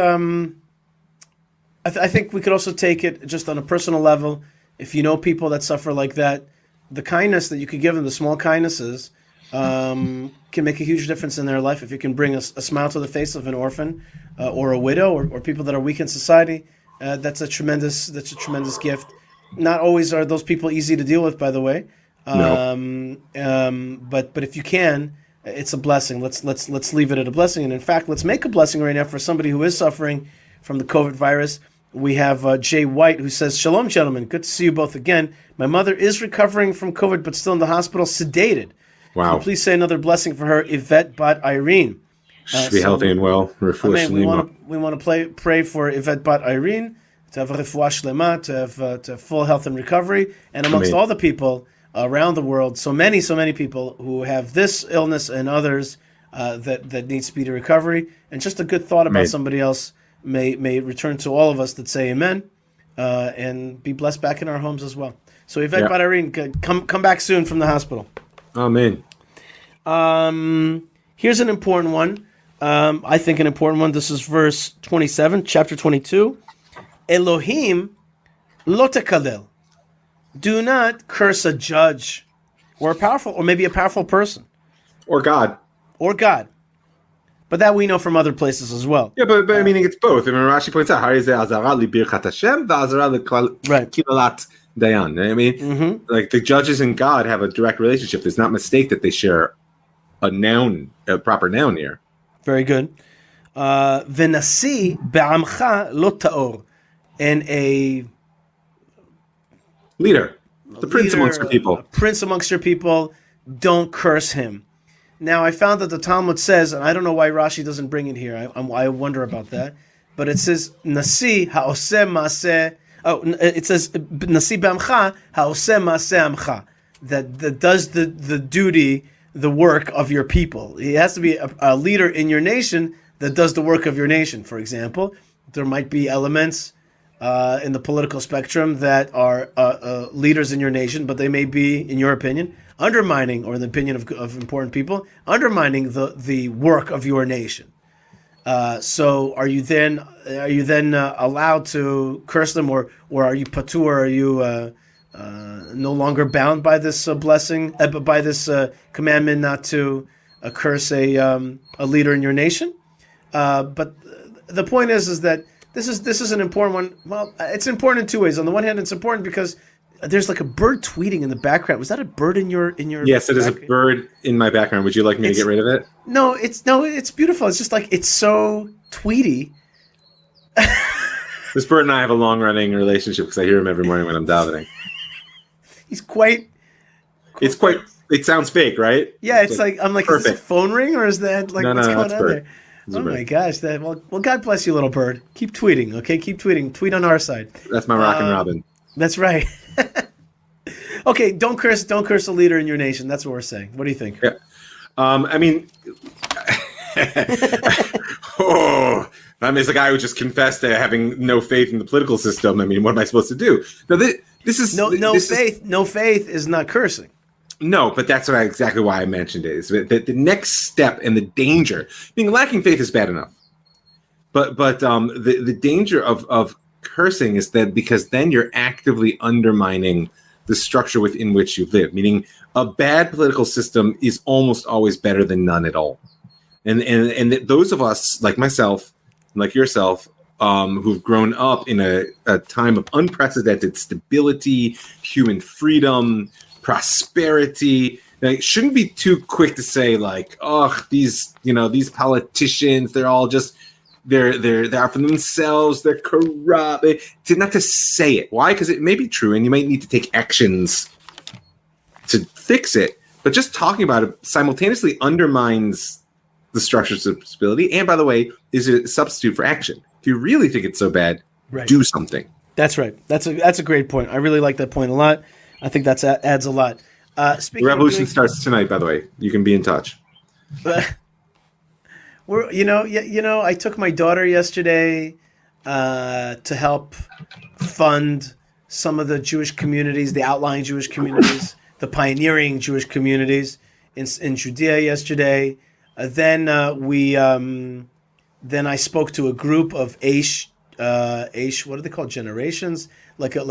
I think we could also take it just on a personal level. If you know people that suffer like that, the kindness that you could give them, the small kindnesses, can make a huge difference in their life. If you can bring a smile to the face of an orphan or a widow or people that are weak in society, that's a tremendous gift. Not always are those people easy to deal with, by the way. No. But if you can, it's a blessing. Let's leave it at a blessing. And in fact, let's make a blessing right now for somebody who is suffering from the COVID virus. We have Jay White, who says, "Shalom, gentlemen. Good to see you both again. My mother is recovering from COVID, but still in the hospital, sedated. Wow. So please say another blessing for her, Yvette Bat Irene." Be healthy and well. We want to pray for Yvette Bat Irene to have a refuah shlema, to have full health and recovery, and amongst all the people around the world, so many people who have this illness and others that need speedy recovery. And just a good thought about somebody else may return to all of us that say amen, and be blessed back in our homes as well. So Yvette Bat Irene, come back soon from the hospital. Amen. Here's an important one. I think an important one. This is verse 27, chapter 22. Elohim lo tekalel. Do not curse a judge or maybe a powerful person. Or God. But that we know from other places as well. Yeah, but I mean, it's both. I mean, Rashi points out, right. Dayan. I mean, like the judges and God have a direct relationship. It's not mistake that they share a proper noun here. Very good. V'nasi be'amcha lo ta'or. And a Leader, the prince leader, amongst the people. a prince amongst your people, don't curse him. Now, I found that the Talmud says, and I don't know why Rashi doesn't bring it here. I wonder about that. But it says, Nasi ha'oseh ma'aseh. Oh, it says, Nasi be'amcha ha'oseh ma'aseh amcha. That does the duty, the work of your people. He has to be a leader in your nation that does the work of your nation. For example, there might be elements in the political spectrum that are leaders in your nation, but they may be, in your opinion, undermining, or in the opinion of important people, undermining the work of your nation. So are you then allowed to curse them, or are you patur? Are you no longer bound by this blessing, by this commandment not to curse a leader in your nation? But the point is that this is an important one. Well, it's important in two ways. On the one hand, it's important because there's like a bird tweeting in the background. Was that a bird in your? Yes, it is a bird in my background. Would you like me to get rid of it? No, it's beautiful. It's just like it's so tweety. This bird and I have a long-running relationship because I hear him every morning when I'm davening. He's quite. It's quite. It sounds fake, right? Yeah, it's like I'm like, is this a perfect. phone ring or is that like what's going it's on bird. there? It's a Oh bird. my gosh! Well, God bless you, little bird. Keep tweeting, okay? Keep tweeting. Tweet on our side. That's my rockin' Robin. That's right. Okay, don't curse a leader in your nation. That's what we're saying. What do you think? Yeah. I mean, I'm as a guy who just confessed to having no faith in the political system. I mean, what am I supposed to do? Now, this is No this faith. Is, No faith is not cursing. no, but that's exactly why I mentioned it. Is that the next step and the danger. Being lacking faith is bad enough, but the danger of cursing is that because then you're actively undermining the structure within which you live. Meaning, a bad political system is almost always better than none at all. And those of us like myself, like yourself, who've grown up in a time of unprecedented stability, human freedom, prosperity, shouldn't be too quick to say like, oh, these politicians, they're all just they're out for themselves, they're corrupt. Not to say it. Why? Because it may be true, and you might need to take actions to fix it. But just talking about it simultaneously undermines the structures of stability, and by the way, is a substitute for action. If you really think it's so bad, Right. do something. That's right. That's a great point. I really like that point a lot. I think that adds a lot. The Speaking revolution of starts tonight, by the way. You can be in touch. I took my daughter yesterday to help fund some of the Jewish communities, the outlying Jewish communities, the pioneering Jewish communities in Judea yesterday. Then I spoke to a group of Aish, what are they called? Generations, like a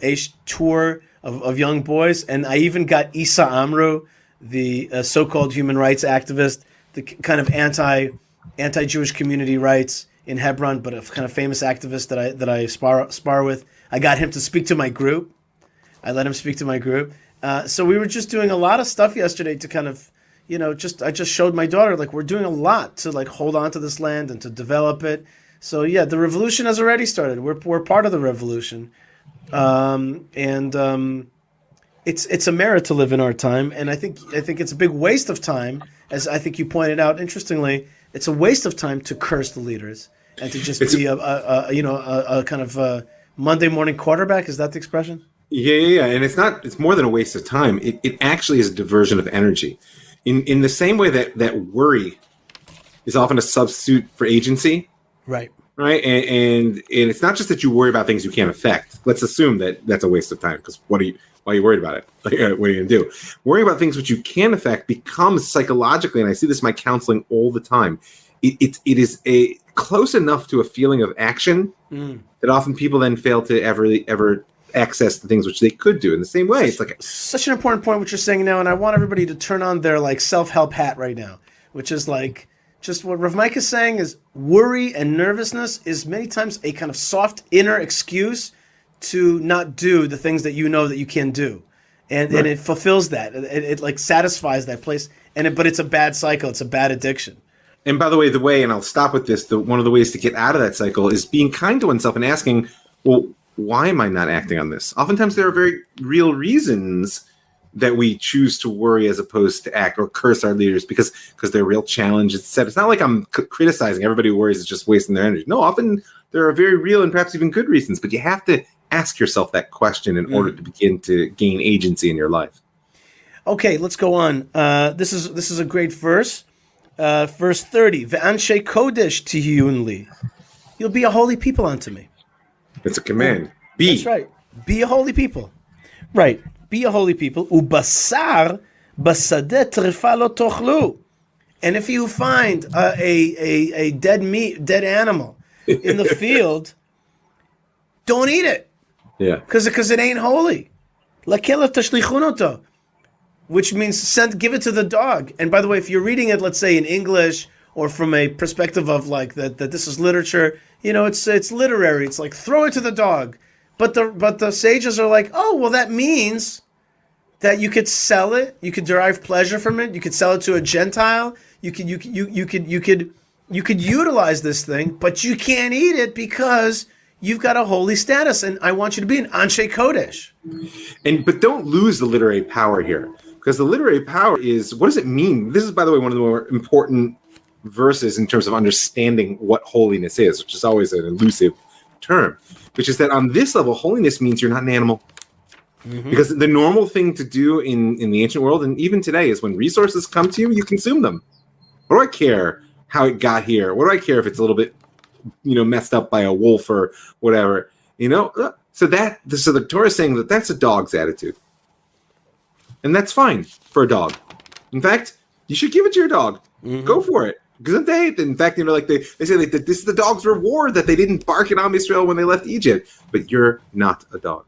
Aish tour of young boys, and I even got Isa Amru, the so-called human rights activist, the kind of anti-Jewish community rights in Hebron, but a kind of famous activist that I spar with. I got him to speak to my group. I let him speak to my group. So we were just doing a lot of stuff yesterday to kind of, I just showed my daughter, like, we're doing a lot to like hold on to this land and to develop it. So yeah, the revolution has already started. We're part of the revolution. It's a merit to live in our time, and I think it's a big waste of time, as I think you pointed out. Interestingly, it's a waste of time to curse the leaders and to just be a kind of Monday morning quarterback. Is that the expression? Yeah, and it's more than a waste of time. It actually is a diversion of energy, in the same way that worry is often a substitute for agency. Right. Right, and it's not just that you worry about things you can't affect. Let's assume that that's a waste of time, because why are you worried about it? Like, what are you going to do? Worrying about things which you can affect becomes psychologically, and I see this in my counseling all the time, it is a close enough to a feeling of action that often people then fail to ever access the things which they could do in the same way. It's like such an important point what you're saying now, and I want everybody to turn on their like self-help hat right now, which is like, just what Rav Mike is saying is worry and nervousness is many times a kind of soft inner excuse to not do the things that you know that you can do. And it fulfills that. It like satisfies that place. But it's a bad cycle. It's a bad addiction. And by the way, and I'll stop with this, one of the ways to get out of that cycle is being kind to oneself and asking, well, why am I not acting on this? Oftentimes there are very real reasons that we choose to worry as opposed to act or curse our leaders because they're real challenges. It's not like I'm criticizing everybody who worries is just wasting their energy. No, often there are very real and perhaps even good reasons, but you have to ask yourself that question in order to begin to gain agency in your life. Okay, let's go on. This is a great verse. Verse 30. Ve'anshe kodesh tihiyun li. You'll be a holy people unto me. It's a command. Be. That's right. Be a holy people. Right. Be a holy people. Ubasar basadeh trefa lo tochlu. And if you find a dead animal in the field, don't eat it. Yeah. Because it ain't holy. Lakelav tashlichun oto. Which means give it to the dog. And by the way, if you're reading it, let's say in English or from a perspective of like that this is literature, it's literary. It's like throw it to the dog. But the sages are like, oh well, that means that you could sell it, you could derive pleasure from it, you could sell it to a Gentile, you could utilize this thing, but you can't eat it because you've got a holy status, and I want you to be an Anshe Kodesh. But don't lose the literary power here. Because the literary power is, what does it mean? This is, by the way, one of the more important verses in terms of understanding what holiness is, which is always an elusive term, which is that on this level, holiness means you're not an animal. Mm-hmm. Because the normal thing to do in the ancient world, and even today, is when resources come to you, you consume them. What do I care how it got here? What do I care if it's a little bit, messed up by a wolf or whatever? So the Torah is saying that that's a dog's attitude. And that's fine for a dog. In fact, you should give it to your dog. Mm-hmm. Go for it. Because in fact, they say that this is the dog's reward that they didn't bark at Am Yisrael when they left Egypt. But you're not a dog.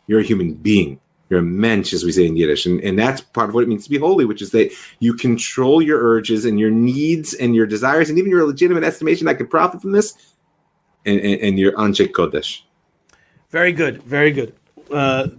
You're a human being. You're a mensch, as we say in Yiddish. And that's part of what it means to be holy, which is that you control your urges and your needs and your desires and even your legitimate estimation that could profit from this. And you're Anshe Kodesh. Very good. Very good.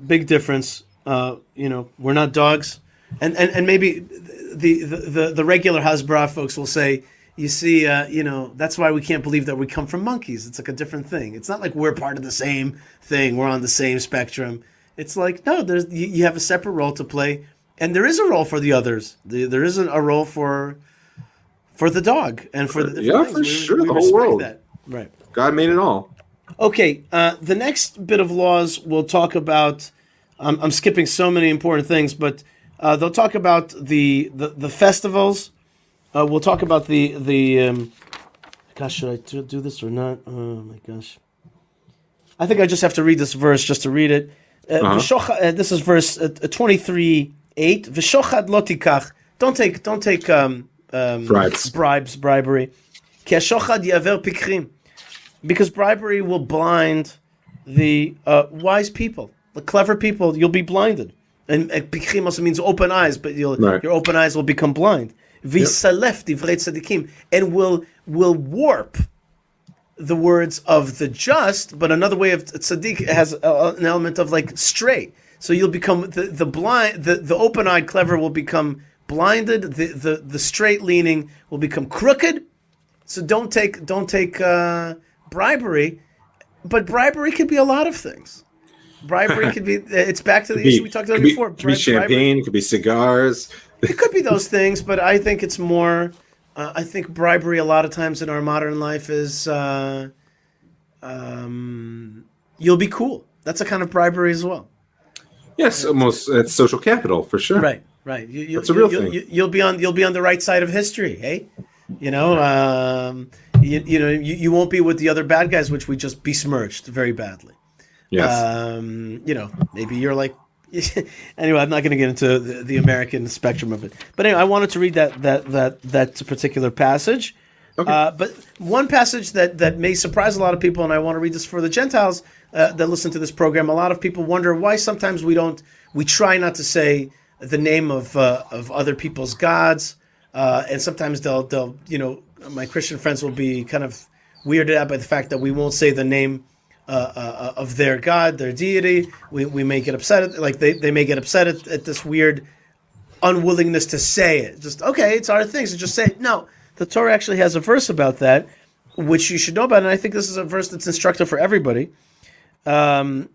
Big difference. We're not dogs, and maybe the regular Hasbara folks will say, you see, that's why we can't believe that we come from monkeys. It's like a different thing. It's not like we're part of the same thing. We're on the same spectrum. It's like, no, you have a separate role to play, and there is a role for the others. There isn't a role for the dog and for the different things. For sure, the whole world. That. Right. God made it all. Okay, the next bit of laws we'll talk about. I'm skipping so many important things, but they'll talk about the festivals. We'll talk about the gosh, should I do this or not? Oh my gosh. I think I just have to read this verse just to read it. This is verse 23:8. V'shochad lo tikach. Don't take bribery. Ki hashochad yaver pikrim. Because bribery will blind the wise people. The clever people, you'll be blinded. And pikrim also means open eyes, but your open eyes will become blind. V'yisalef divrei tzadikim, and will warp the words of the just, but another way of tzaddik has an element of like straight. So you'll become the blind, the open-eyed clever will become blinded. The straight-leaning will become crooked. So don't take bribery, but bribery could be a lot of things. Bribery could be. It's back to the issue we talked about before. It could be champagne. It could be cigars. It could be those things, but I think it's more. I think bribery a lot of times in our modern life is you'll be cool. That's a kind of bribery as well. Yes, almost it's social capital for sure. Right. It's a real thing. You'll be on the right side of history, hey? You won't be with the other bad guys, which we just besmirched very badly. Yes. Maybe you're like. Anyway, I'm not going to get into the American spectrum of it. But anyway, I wanted to read that particular passage. Okay. But one passage that may surprise a lot of people, and I want to read this for the Gentiles that listen to this program. A lot of people wonder why sometimes we try not to say the name of other people's gods, and sometimes they'll my Christian friends will be kind of weirded out by the fact that we won't say the name of their God, their deity. We may get upset at, like they may get upset at this weird unwillingness to say it. Just, okay, it's our thing, so just say it. No, the Torah actually has a verse about that, which you should know about, and I think this is a verse that's instructive for everybody. This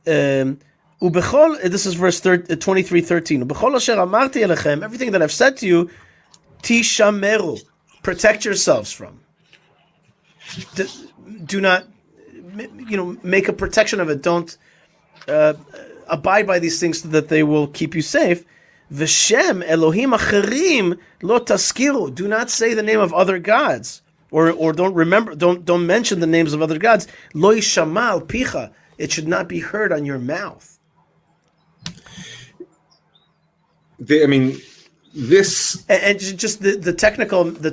is verse 23:13. Ubechol asher amarti elechem, everything that I've said to you, tishameru, protect yourselves from. Do not, make a protection of it. Don't abide by these things so that they will keep you safe. V'shem Elohim acherim lo taskiru. Do not say the name of other gods, or don't mention the names of other gods. Lo yishama al picha. It should not be heard on your mouth. This and just the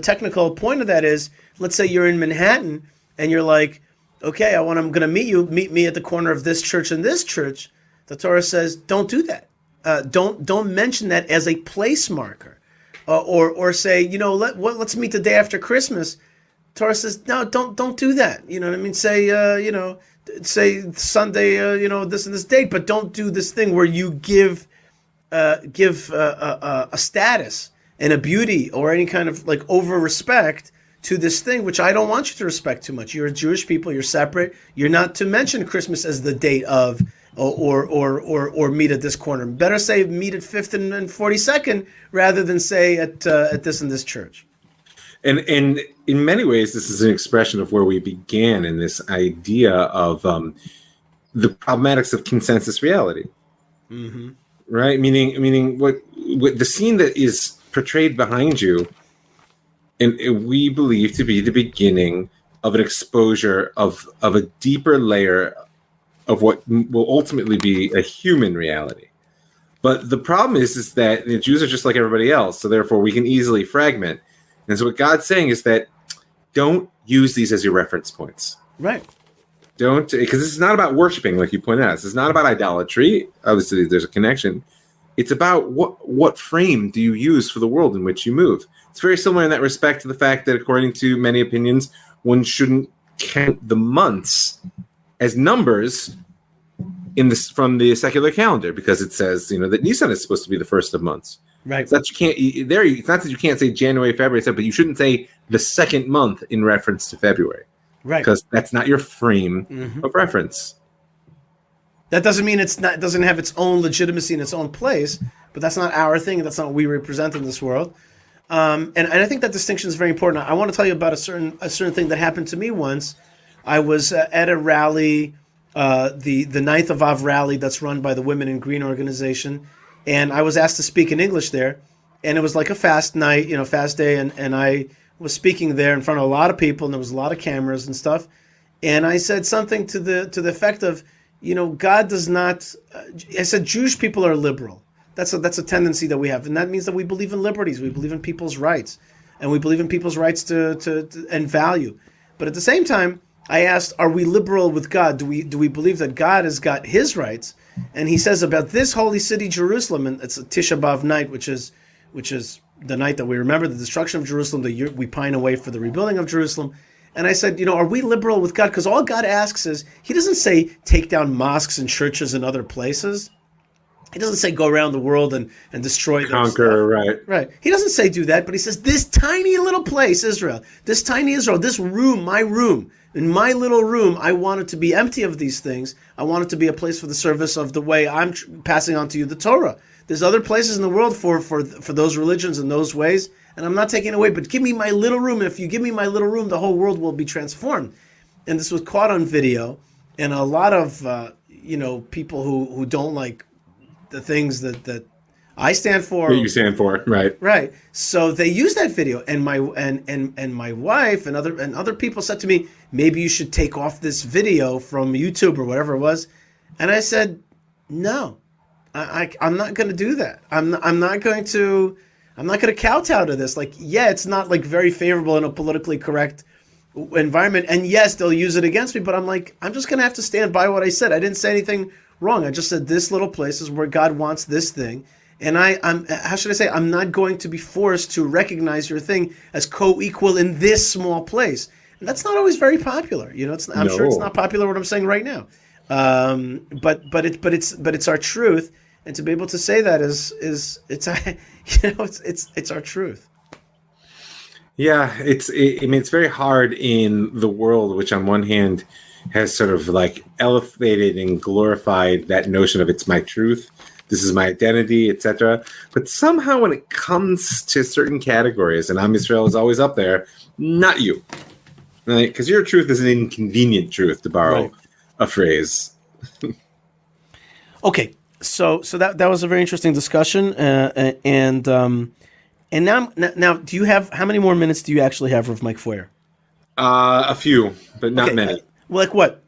technical point of that is, let's say you're in Manhattan and you're like, okay, I'm going to meet me at the corner of this church and this church. The Torah says, don't do that. Don't mention that as a place marker, or say, let's meet the day after Christmas. Torah says, no, don't do that. You know what I mean? Say, say Sunday, this and this date, but don't do this thing where you give a status and a beauty or any kind of like over respect to this thing, which I don't want you to respect too much. You're a Jewish people. You're separate. You're not to mention Christmas as the date of, or meet at this corner. Better say meet at 5th and 42nd rather than say at this and this church. And in many ways, this is an expression of where we began in this idea of the problematics of consensus reality, right? Meaning what the scene that is portrayed behind you, and we believe to be the beginning of an exposure of a deeper layer of what will ultimately be a human reality. But the problem is that the Jews are just like everybody else, so therefore we can easily fragment. And so what God's saying is that don't use these as your reference points. Right. Don't, because this is not about worshiping, like you pointed out. This is not about idolatry. Obviously, there's a connection. It's about what frame do you use for the world in which you move. It's very similar in that respect to the fact that, according to many opinions, one shouldn't count the months as numbers from the secular calendar, because it says that Nisan is supposed to be the first of months. Right. So that you can't. It's not that you can't say January, February, but you shouldn't say the second month in reference to February. Right. Because that's not your frame of reference. That doesn't mean it doesn't have its own legitimacy in its own place, but that's not our thing. That's not what we represent in this world. And I think that distinction is very important. I want to tell you about a certain thing that happened to me once. I was at a rally, the 9th of Av rally that's run by the Women in Green organization, and I was asked to speak in English there, and it was like a fast night, fast day, and I was speaking there in front of a lot of people, and there was a lot of cameras and stuff, and I said something to the effect of, God does not. I said Jewish people are liberal. That's a tendency that we have, and that means that we believe in liberties, we believe in people's rights, and we believe in people's rights to and value. But at the same time, I asked, are we liberal with God? Do we believe that God has got His rights? And he says about this holy city, Jerusalem, and it's a Tisha B'Av night, which is the night that we remember the destruction of Jerusalem, the year we pine away for the rebuilding of Jerusalem. And I said, are we liberal with God? Because all God asks is, He doesn't say take down mosques and churches and other places. He doesn't say go around the world and destroy them. Conquer, right. Right. He doesn't say do that, but He says this tiny little place, Israel, this room, my room, in my little room, I want it to be empty of these things. I want it to be a place for the service of the way I'm passing on to you the Torah. There's other places in the world for those religions and those ways, and I'm not taking it away, but give me my little room. If you give me my little room, the whole world will be transformed. And this was caught on video, and a lot of people who don't like the things that I stand for. What you stand for, right? Right. So they used that video, and my wife and other people said to me, maybe you should take off this video from YouTube or whatever it was. And I said, no, I'm not going to do that. I'm not going to kowtow to this. Like, yeah, it's not like very favorable in a politically correct environment, and yes, they'll use it against me. But I'm just going to have to stand by what I said. I didn't say anything wrong. I just said this little place is where God wants this thing. And I'm not going to be forced to recognize your thing as co-equal in this small place. And that's not always very popular. I'm sure it's No. not popular what I'm saying right now. But it's our truth, and to be able to say that is it's it's our truth. Yeah, I mean, it's very hard in the world, which on one hand has sort of like elevated and glorified that notion of it's my truth, this is my identity, etc. But somehow when it comes to certain categories, and Am Yisrael is always up there, not you. Right? Because your truth is an inconvenient truth, to borrow Right. a phrase. Okay, so that was a very interesting discussion, and now do you have how many more minutes do you actually have with Mike Foyer? A few, but not Okay, many. Like what?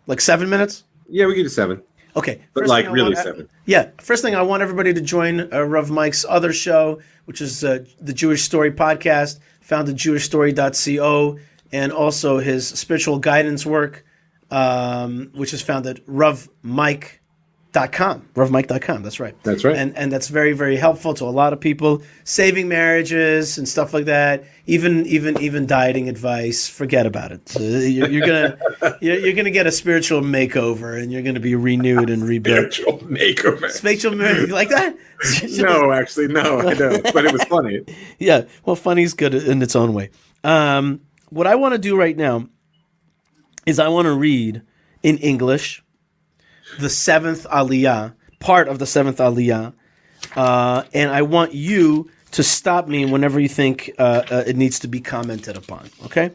Like 7 minutes? Yeah, we could do 7. Okay, But first like thing I really want- 7. Yeah, first thing I want everybody to join Rav Mike's other show, which is the Jewish Story podcast, found at jewishstory.co, and also his spiritual guidance work, which is found at ravmike.com. ravmike.com, that's right. That's right. And that's very, very helpful to a lot of people, saving marriages and stuff like that. Even dieting advice. Forget about it. You're gonna get a spiritual makeover, and you're gonna be renewed and rebuilt. Spiritual makeover. Spiritual you like that? No, actually, no, I don't. But it was funny. Yeah. Well, funny's good in its own way. What I want to do right now is I want to read in English the seventh Aliyah, part of the seventh Aliyah, and I want you to stop me whenever you think it needs to be commented upon. Okay,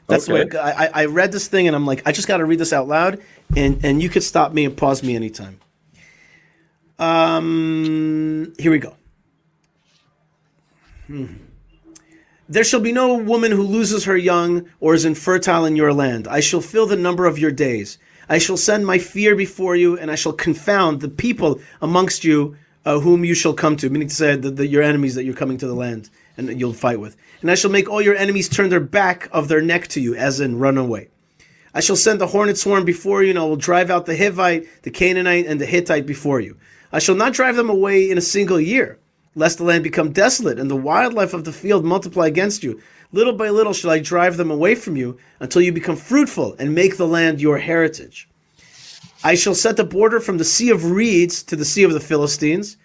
that's Okay. the way I read this thing, and I'm like, I just got to read this out loud, and you could stop me and pause me anytime. Here we go. There shall be no woman who loses her young or is infertile in your land. I shall fill the number of your days. I shall send my fear before you, and I shall confound the people amongst you whom you shall come to, meaning to say your enemies that you're coming to the land and that you'll fight with. And I shall make all your enemies turn their back of their neck to you, as in run away. I shall send the hornet swarm before you, and I will drive out the Hivite, the Canaanite, and the Hittite before you. I shall not drive them away in a single year, lest the land become desolate and the wildlife of the field multiply against you. Little by little shall I drive them away from you until you become fruitful and make the land your heritage. I shall set the border from the Sea of Reeds to the Sea of the Philistines.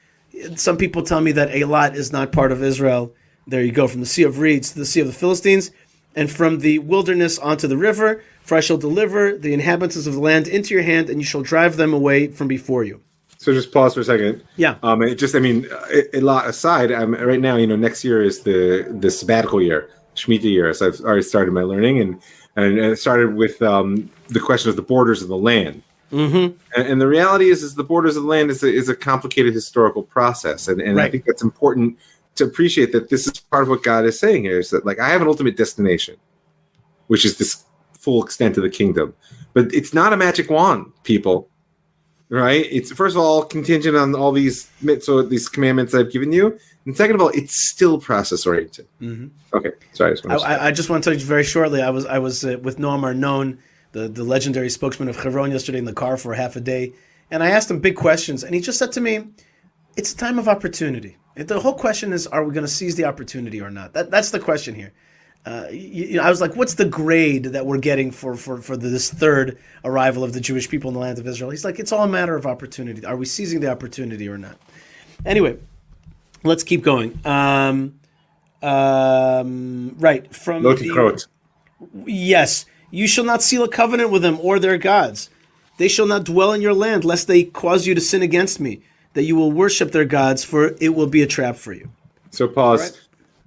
Some people tell me that Eilat is not part of Israel. There you go, from the Sea of Reeds to the Sea of the Philistines, and from the wilderness onto the river. For I shall deliver the inhabitants of the land into your hand, and you shall drive them away from before you. So just pause for a second. Yeah. A lot aside, right now, next year is the sabbatical year, Shemitah year. So I've already started my learning, and it started with the question of the borders of the land. Mm-hmm. And the reality is the borders of the land is a complicated historical process, and Right. I think that's important to appreciate that this is part of what God is saying here. Is that like I have an ultimate destination, which is this full extent of the kingdom, but it's not a magic wand, people. Right? It's first of all contingent on all these mitzvot, these commandments I've given you, and second of all, it's still process oriented. Mm-hmm. Okay, sorry. I just want to tell you very shortly. I was with Noam Arnon, the legendary spokesman of Chevron, yesterday in the car for half a day, and I asked him big questions, and he just said to me, "It's a time of opportunity." The whole question is, are we going to seize the opportunity or not? That's the question here. I was like, what's the grade that we're getting for this third arrival of the Jewish people in the land of Israel? He's like, it's all a matter of opportunity. Are we seizing the opportunity or not? Anyway, let's keep going. Right. From Loti Krot. Yes. You shall not seal a covenant with them or their gods. They shall not dwell in your land, lest they cause you to sin against me, that you will worship their gods, for it will be a trap for you. So pause.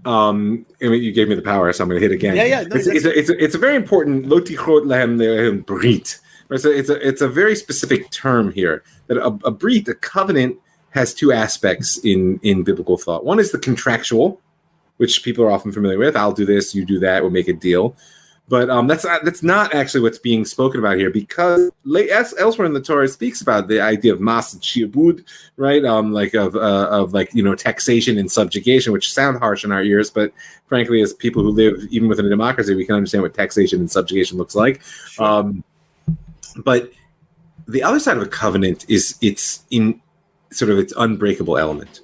You gave me the power, so I'm going to hit again. Yeah. No, it's a very important lo tichot lahem lehem brit. It's a very specific term here. That a brit, a covenant, has two aspects in biblical thought. One is the contractual, which people are often familiar with. I'll do this, you do that, we'll make a deal. But that's not actually what's being spoken about here, because elsewhere in the Torah it speaks about the idea of mas and shi'bud, right? Taxation and subjugation, which sound harsh in our ears, but frankly, as people who live even within a democracy, we can understand what taxation and subjugation looks like. Sure. But the other side of a covenant is it's in sort of its unbreakable element.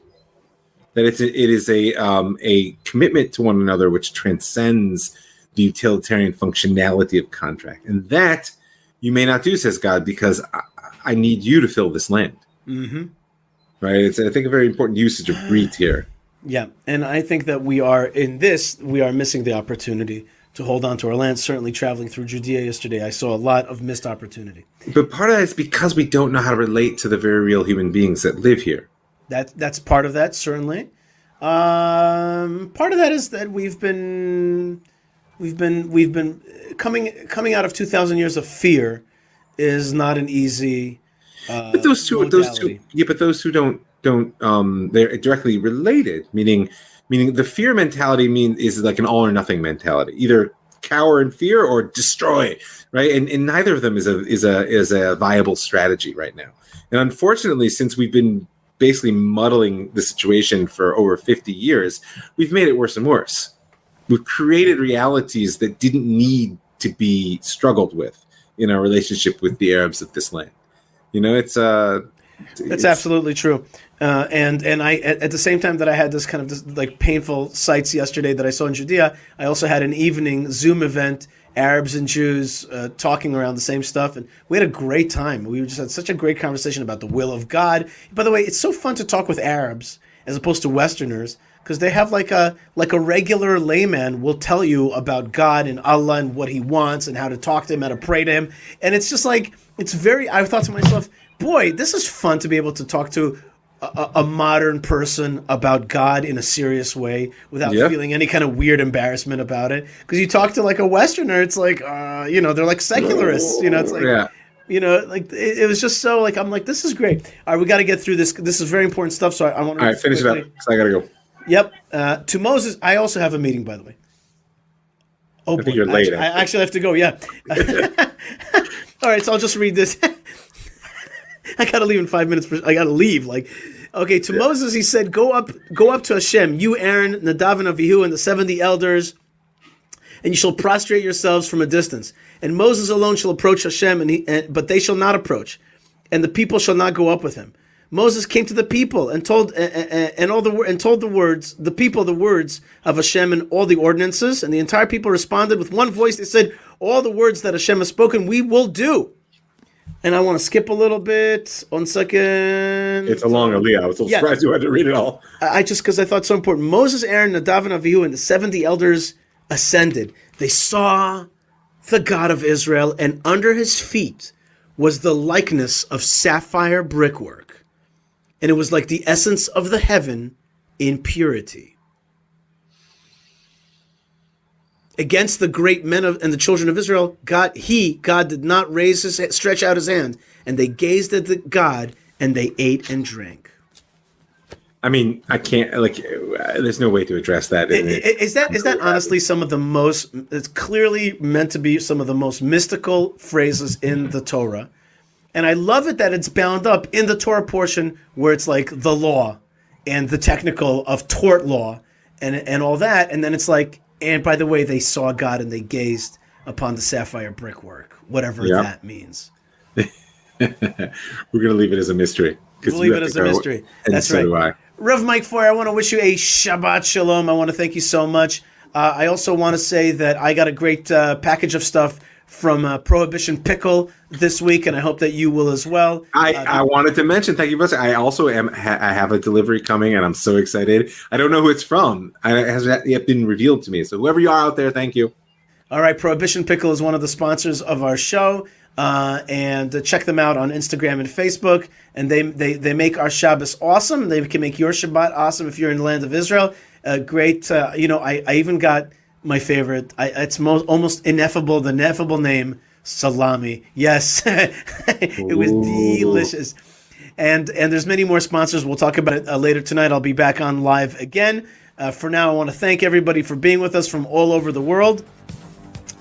That it is a commitment to one another which transcends the utilitarian functionality of contract. And that you may not do, says God, because I need you to fill this land. Mm-hmm. Right? It's, I think, a very important usage of breathe here. Yeah, and I think that we are missing the opportunity to hold on to our land. Certainly traveling through Judea yesterday, I saw a lot of missed opportunity. But part of that is because we don't know how to relate to the very real human beings that live here. That's part of that, certainly. Part of that is that we've been coming out of 2,000 years of fear is not an easy But those two, modality. but those who don't, they're directly related. Meaning the fear mentality is like an all or nothing mentality. Either cower in fear or destroy, right? And neither of them is a viable strategy right now. And unfortunately, since we've been basically muddling the situation for over 50 years, we've made it worse and worse. We've created realities that didn't need to be struggled with in our relationship with the Arabs of this land. You know, it's absolutely true. And I, at the same time that I had this kind of like painful sights yesterday that I saw in Judea, I also had an evening Zoom event, Arabs and Jews talking around the same stuff. And we had a great time. We just had such a great conversation about the will of God. By the way, it's so fun to talk with Arabs as opposed to Westerners, because they have like a regular layman will tell you about God and Allah and what he wants and how to talk to him, how to pray to him. And it's just like, I thought to myself, boy, this is fun to be able to talk to a modern person about God in a serious way without feeling any kind of weird embarrassment about it. Because you talk to like a Westerner, it's like, they're like secularists, it's like, like it was just so like, I'm like, this is great. All right, we got to get through this. This is very important stuff. So I want to. All right, finish it up, because I got to go. Yep. To Moses, I also have a meeting, by the way. Oh, I think you're late. I actually have to go. Yeah. All right, so I'll just read this. I gotta leave in 5 minutes. I gotta leave. Okay. To Moses, he said, "Go up to Hashem, you, Aaron, Nadav, and Avihu, and the 70 elders, and you shall prostrate yourselves from a distance. And Moses alone shall approach Hashem, but they shall not approach, and the people shall not go up with him." Moses came to the people and told the people the words of Hashem and all the ordinances, and the entire people responded with one voice. They said, "All the words that Hashem has spoken, we will do." And I want to skip a little bit. 1 second. It's a long aliyah. I was so surprised you had to read it all. Because I thought it's so important. Moses, Aaron, Nadav, and Avihu, and the 70 elders ascended. They saw the God of Israel, and under his feet was the likeness of sapphire brickwork. And it was like the essence of the heaven in purity. Against the great men and the children of Israel, God did not stretch out his hand, and they gazed at the God, and they ate and drank. I mean, I can't, there's no way to address that. Is that honestly some of the most, it's clearly meant to be some of the most mystical phrases in the Torah. And I love it that it's bound up in the Torah portion where it's like the law and the technical of tort law and all that. And then it's like, and by the way, they saw God and they gazed upon the sapphire brickwork, whatever that means. We're going to leave it as a mystery. We'll leave it as a mystery. That's right. Do I. Rev Mike Foyer, I want to wish you a Shabbat Shalom. I want to thank you so much. I also want to say that I got a great package of stuff from Prohibition Pickle this week, and I hope that you will as well. I wanted to mention, thank you, Buster. I also I have a delivery coming, and I'm so excited. I don't know who it's from. It hasn't yet been revealed to me. So whoever you are out there, thank you. All right, Prohibition Pickle is one of the sponsors of our show, and check them out on Instagram and Facebook. And they make our Shabbos awesome. They can make your Shabbat awesome if you're in the land of Israel. Great. I even got my favorite. It's almost ineffable. The ineffable name, salami. Yes, it was delicious. And there's many more sponsors. We'll talk about it later tonight. I'll be back on live again. For now, I want to thank everybody for being with us from all over the world.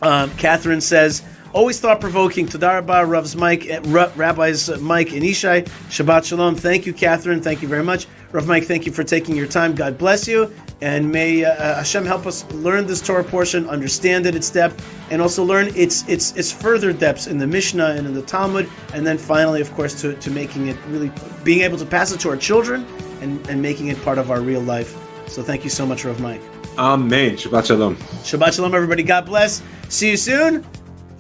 Catherine says, always thought-provoking. Todah Rabah, Rabbis Mike and Ishai. Shabbat Shalom. Thank you, Catherine. Thank you very much. Rav Mike, thank you for taking your time. God bless you. And may Hashem help us learn this Torah portion, understand it, its depth, and also learn its further depths in the Mishnah and in the Talmud. And then finally, of course, to making it really, being able to pass it to our children and making it part of our real life. So thank you so much, Rav Mike. Amen. Shabbat shalom. Shabbat shalom, everybody. God bless. See you soon.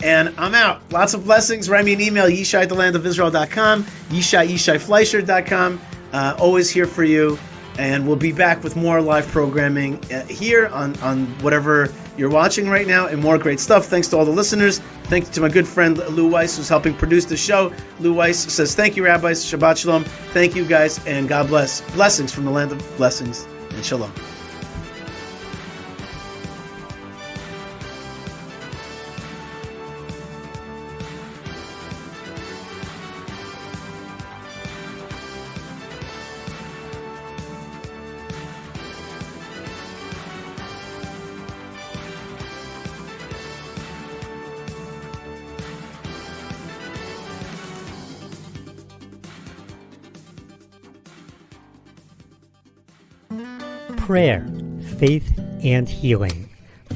And I'm out. Lots of blessings. Write me an email, yishai@thelandofisrael.com, yishai@fleischer.com. Always here for you. And we'll be back with more live programming here on whatever you're watching right now, and more great stuff. Thanks to all the listeners. Thank you to my good friend Lou Weiss, who's helping produce the show. Lou Weiss says, thank you, rabbis. Shabbat shalom. Thank you, guys, and God bless. Blessings from the land of blessings, and shalom. Prayer, faith, and healing.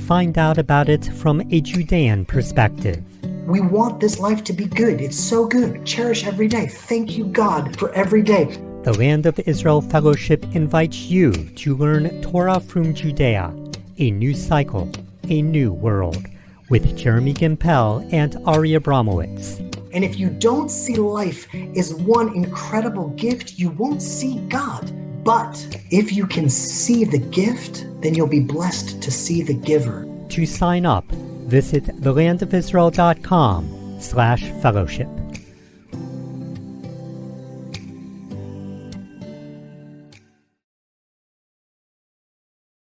Find out about it from a Judean perspective. We want this life to be good. It's so good. Cherish every day. Thank you, God, for every day. The Land of Israel Fellowship invites you to learn Torah from Judea, a new cycle, a new world, with Jeremy Gimpel and Ari Abramowitz. And if you don't see life as one incredible gift, you won't see God. But if you can see the gift, then you'll be blessed to see the giver. To sign up, visit thelandofisrael.com/fellowship.